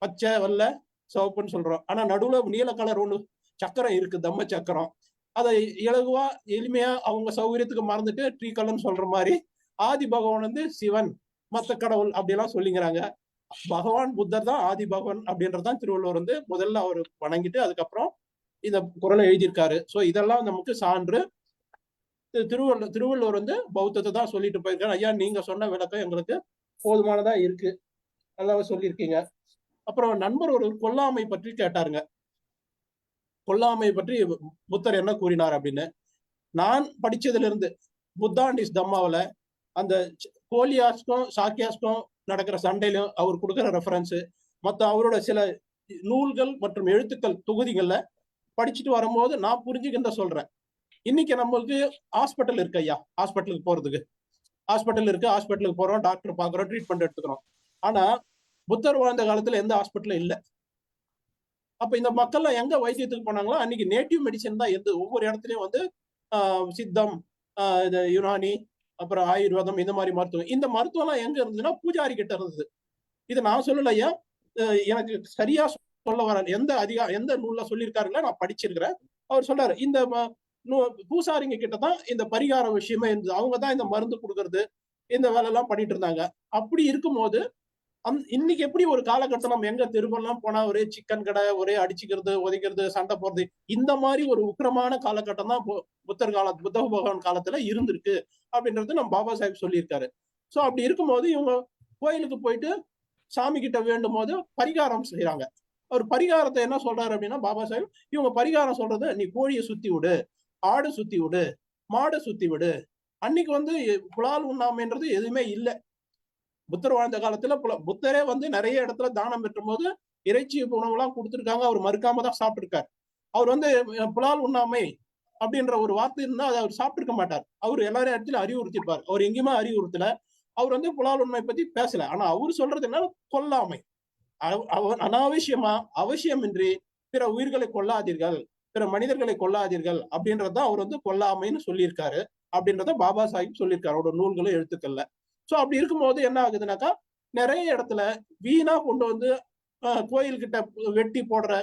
பச்சை வெள்ளை சிவப்புன்னு சொல்றோம். ஆனா நடுவுல நீல கலர் ஒண்ணு சக்கரம் இருக்கு, தம்ம சக்கரம். அதை இலகுவா எளிமையா அவங்க சௌகரியத்துக்கு மறந்துட்டு ட்ரீ கலர்னு சொல்ற மாதிரி ஆதி பகவான் வந்து சிவன், மத்த கடவுள் அப்படியெல்லாம் சொல்லிங்கிறாங்க. பகவான் புத்தர் தான் ஆதி பகவான் அப்படின்றதான் திருவள்ளுவர் வந்து முதல்ல அவர் வணங்கிட்டு அதுக்கப்புறம் இந்த குறளை எழுதியிருக்காரு. ஸோ இதெல்லாம் நமக்கு சான்று. திருவள்ளுவர் வந்து பௌத்தத்தை தான் சொல்லிட்டு போயிருக்காரு. ஐயா நீங்க சொன்ன விளக்கம் எங்களுக்கு போதுமானதா இருக்கு, நல்லாவே சொல்லியிருக்கீங்க. அப்புறம் நண்பர் ஒரு கொல்லாமை பற்றி கேட்டாருங்க. கொல்லாமை பற்றி புத்தர் என்ன கூறினார் அப்படின்னு. நான் படிச்சதுல இருந்து புத்தாண்டிஸ் தம்மாவில அந்த கோலியாஸ்க்கும் சாக்கியாஸ்க்கும் நடக்கிற சண்டையிலும் அவர் கொடுக்குற ரெஃபரன்ஸ், மற்ற அவரோட சில நூல்கள் மற்றும் எழுத்துக்கள் தொகுதிகள்ல படிச்சுட்டு வரும்போது நான் புரிஞ்சுக்கின்ற சொல்றேன். இன்னைக்கு நம்மளுக்கு ஹாஸ்பிட்டல் இருக்கு ஐயா, ஹாஸ்பிட்டலுக்கு போறதுக்கு ஹாஸ்பிட்டல் இருக்கு, ஹாஸ்பிட்டலுக்கு போறோம், டாக்டர் பாக்குறோம், ட்ரீட்மெண்ட் எடுத்துக்கிறோம். ஆனா புத்தர் வாழ்ந்த காலத்துல எந்த ஹாஸ்பிட்டலும் இல்லை. அப்ப இந்த மக்கள்லாம் எங்க வைத்தியத்துக்கு போனாங்களோ அன்னைக்கு நேட்டிவ் மெடிசன் தான் எந்த ஒவ்வொரு இடத்துலயும் வந்து சித்தம், யுனானி, அப்புறம் ஆயுர்வேதம், இந்த மாதிரி மருத்துவம். இந்த மருத்துவம் எல்லாம் எங்க இருந்ததுன்னா பூஜாரி கிட்ட இருந்தது. இது நான் சொல்லல ஐயா, எனக்கு சரியா சொல்ல வர எந்த நூல்ல சொல்லியிருக்காருல நான் படிச்சிருக்கிறேன். அவர் சொல்றாரு இந்த பூசாரிங்க கிட்டதான் இந்த பரிகார விஷயமே இருந்தது. அவங்க தான் இந்த மருந்து கொடுக்கறது, இந்த வேலை எல்லாம் பண்ணிட்டு இருந்தாங்க. அப்படி இருக்கும்போது இன்னைக்கு எப்படி ஒரு காலகட்டம் நம்ம எங்க தெருவெல்லாம் போனா ஒரே சிக்கன் கடை, ஒரே அடிச்சுக்கிறது, உதைக்கிறது, சண்டை போடுறது, இந்த மாதிரி ஒரு உக்கிரமான காலகட்டம் தான் புத்த பகவான் காலத்துல இருந்திருக்கு அப்படின்றது நம்ம பாபா சாஹிப் சொல்லியிருக்காரு. சோ அப்படி இருக்கும்போது இவங்க கோயிலுக்கு போயிட்டு சாமி கிட்ட வேண்டும் போது பரிகாரம் செய்யறாங்க. அவர் பரிகாரத்தை என்ன சொல்றாரு அப்படின்னா பாபா சாஹிப் இவங்க பரிகாரம் சொல்றது, நீ கோழியை சுத்தி விடு, ஆடு சுத்தி விடு, மாடு சுத்தி விடு. அன்னைக்கு வந்து புலால் உண்ணாமைன்றது எதுவுமே இல்லை. புத்தர் வாழ்ந்த காலத்துல புத்தரே வந்து நிறைய இடத்துல தானம் பெற்றும் போது இறைச்சி உணவுலாம் கொடுத்துருக்காங்க. அவர் மறுக்காம தான் சாப்பிட்டுருக்காரு. அவர் வந்து புலால் உண்ணாமை அப்படின்ற ஒரு வார்த்தை இருந்தா அதை அவர் சாப்பிட்டுருக்க மாட்டார். அவர் எல்லாரும் இடத்துல அறிவுறுத்திருப்பார். அவர் எங்கேயுமே அறிவுறுத்தல. அவர் வந்து புலால் உண்மை பத்தி பேசல. ஆனா அவர் சொல்றது என்ன, கொல்லாமை, அனாவசியமா அவசியமின்றி பிற உயிர்களை கொல்லாதீர்கள், பிற மனிதர்களை கொல்லாதீர்கள் அப்படின்றதான் அவர் வந்து கொல்லாமைன்னு சொல்லியிருக்காரு. அப்படின்றத பாபா சாஹிப் சொல்லியிருக்காரு அவரோட நூல்களும் எழுத்துக்கள்ல. சோ அப்படி இருக்கும்போது என்ன ஆகுதுனாக்கா, நிறைய இடத்துல வீணா கொண்டு வந்து கோயில்கிட்ட வெட்டி போடுற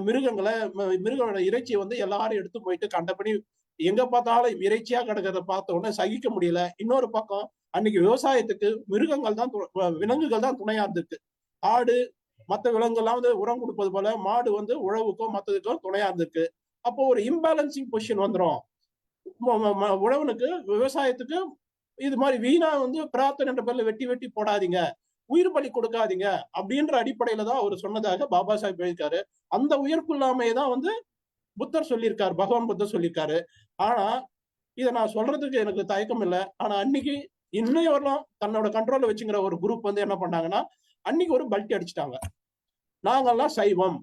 மிருகங்களோட இறைச்சியை வந்து எல்லாரும் எடுத்து போயிட்டு கண்டபடி எங்க பார்த்தாலும் இறைச்சியா கிடக்கிறத பார்த்த உடனே சகிக்க முடியல. இன்னொரு பக்கம் அன்னைக்கு விவசாயத்துக்கு மிருகங்கள் தான், விலங்குகள் தான் துணையா இருந்திருக்கு. ஆடு மற்ற விலங்குகள்லாம் வந்து உரம் கொடுப்பது போல மாடு வந்து உழவுக்கும் மற்றதுக்கும் துணையா இருந்திருக்கு. அப்போ ஒரு இம்பேலன்சிங் பொசிஷன் வந்துடும். உழவனுக்கு, விவசாயத்துக்கு இது மாதிரி வீணா வந்து பிரார்த்தனை என்ற பேர்ல வெட்டி வெட்டி போடாதீங்க, உயிர் பலி கொடுக்காதீங்க அப்படின்ற அடிப்படையில தான் அவர் சொன்னதாக பாபா சாஹிப் எழுதியிருக்காரு. அந்த உயிர்க்குள்ளாமையை தான் வந்து புத்தர் சொல்லியிருக்காரு, பகவான் புத்தர் சொல்லியிருக்காரு. ஆனா இதை நான் சொல்றதுக்கு எனக்கு தயக்கம் இல்லை. ஆனா அன்னைக்கு இன்னும் வரலாம் தன்னோட கண்ட்ரோல்ல வச்சுங்கிற ஒரு குரூப் வந்து என்ன பண்ணாங்கன்னா, அன்னைக்கு ஒரு பல்ட்டி அடிச்சுட்டாங்க. நாங்கெல்லாம் சைவம்,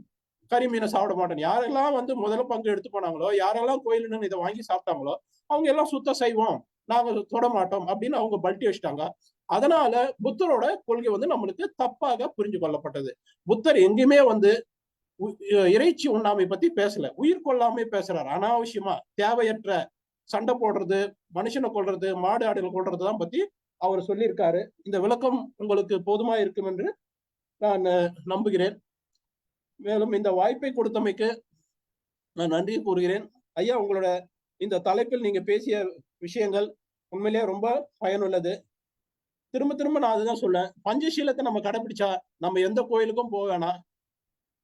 கறிமீனை சாப்பிட மாட்டோம். யாரெல்லாம் வந்து முதல்ல பங்கு எடுத்து போனாங்களோ, யாரெல்லாம் கோயிலுன்னு இதை வாங்கி சாப்பிட்டாங்களோ அவங்க எல்லாம் சுத்த சைவம், நாங்க தொட மாட்டோம் அப்படின்னு அவங்க பல்ட்டி வச்சுட்டாங்க. அதனால புத்தரோட கொள்கை வந்து நம்மளுக்கு தப்பாக புரிஞ்சு கொள்ளப்பட்டது. புத்தர் எங்கேயுமே வந்து இறைச்சி உண்ணாமை பத்தி பேசல, உயிர் கொள்ளாமை பேசுறாரு. அனாவசியமா தேவையற்ற சண்டை போடுறது, மனுஷனை கொள்றது, மாடு ஆடுகளை கொள்றதுதான் பத்தி அவர் சொல்லியிருக்காரு. இந்த விளக்கம் உங்களுக்கு போதுமா இருக்கும் என்று நான் நம்புகிறேன். மேலும் இந்த வாய்ப்பை கொடுத்தமைக்கு நான் நன்றி கூறுகிறேன். ஐயா, உங்களோட இந்த தலைப்பில் நீங்க பேசிய விஷயங்கள் உண்மையிலேயே ரொம்ப பயனுள்ளது. திரும்ப திரும்ப நான் அதுதான் சொல்லேன், பஞ்சசீலத்தை நம்ம கடைபிடிச்சா நம்ம எந்த கோயிலுக்கும் போக வேணாம்,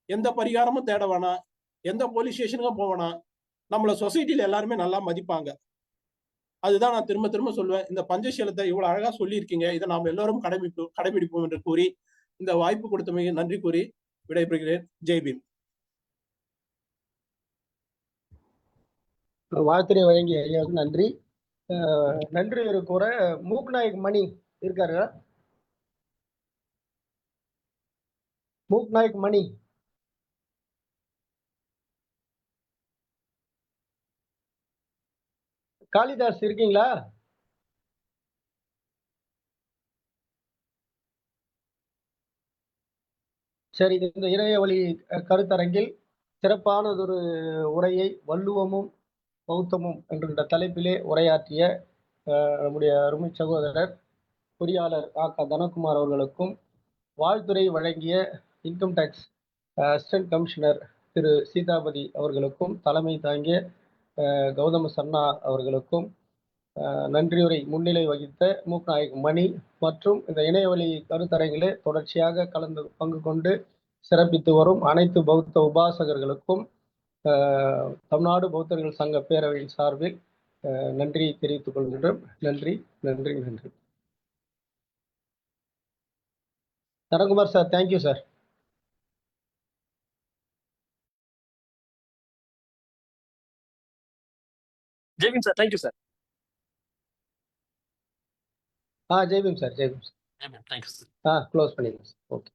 எந்த பரிகாரமும் தேட வேணாம், எந்த போலீஸ் ஸ்டேஷனுக்கும் போக வேணாம், நம்மள சொசைட்டில எல்லாருமே நல்லா மதிப்பாங்க. அதுதான் நான் திரும்ப திரும்ப சொல்லுவேன். இந்த பஞ்சசீலத்தை இவ்வளவு அழகா சொல்லியிருக்கீங்க, இதை நாம் எல்லாரும் கடைபிடிப்போம் என்று கூறி இந்த வாய்ப்பு கொடுத்தமைக்கு நன்றி கூறி விடைபெறுகிறேன். ஜெய்பீம். வாழ்த்துறை வழங்கிய ஐயாவுக்கு நன்றி. நன்றி கூற மூக்நாயக் மணி இருக்காரு. மூக்நாயக் மணி, காளிதாஸ் இருக்கீங்களா? சரி, இந்த இணைய வழி கருத்தரங்கில் சிறப்பானதொரு உரையை வள்ளுவமும் பௌத்தமும் என்ற தலைப்பிலே உரையாற்றிய நம்முடைய அருமை சகோதரர் பொறியாளர் தனகுமார் அவர்களுக்கும், வாழ்த்துறை வழங்கிய இன்கம் டேக்ஸ் அசிஸ்டன்ட் கமிஷனர் திரு சீதாபதி அவர்களுக்கும், தலைமை தாங்கிய கௌதம சன்னா அவர்களுக்கும், நன்றியுரை முன்னிலை வகித்த மூக்கநாயக் மணி மற்றும் இந்த இணையவழி கருத்தரங்கிலே தொடர்ச்சியாக கலந்து பங்கு கொண்டு சிறப்பித்து வரும் அனைத்து பௌத்த உபாசகர்களுக்கும் தமிழ்நாடு பௌத்தர்கள் சங்க பேரவையின் சார்பில் நன்றி தெரிவித்துக் கொள்கின்றோம். நன்றி நன்றி நன்றி. Tharankumar sir, thank you sir. Jaivin sir, thank you sir. Jai Bhim sir, Jai Bhim sir. Thank you sir. Close பண்ணிடுங்க சார். ஓகே.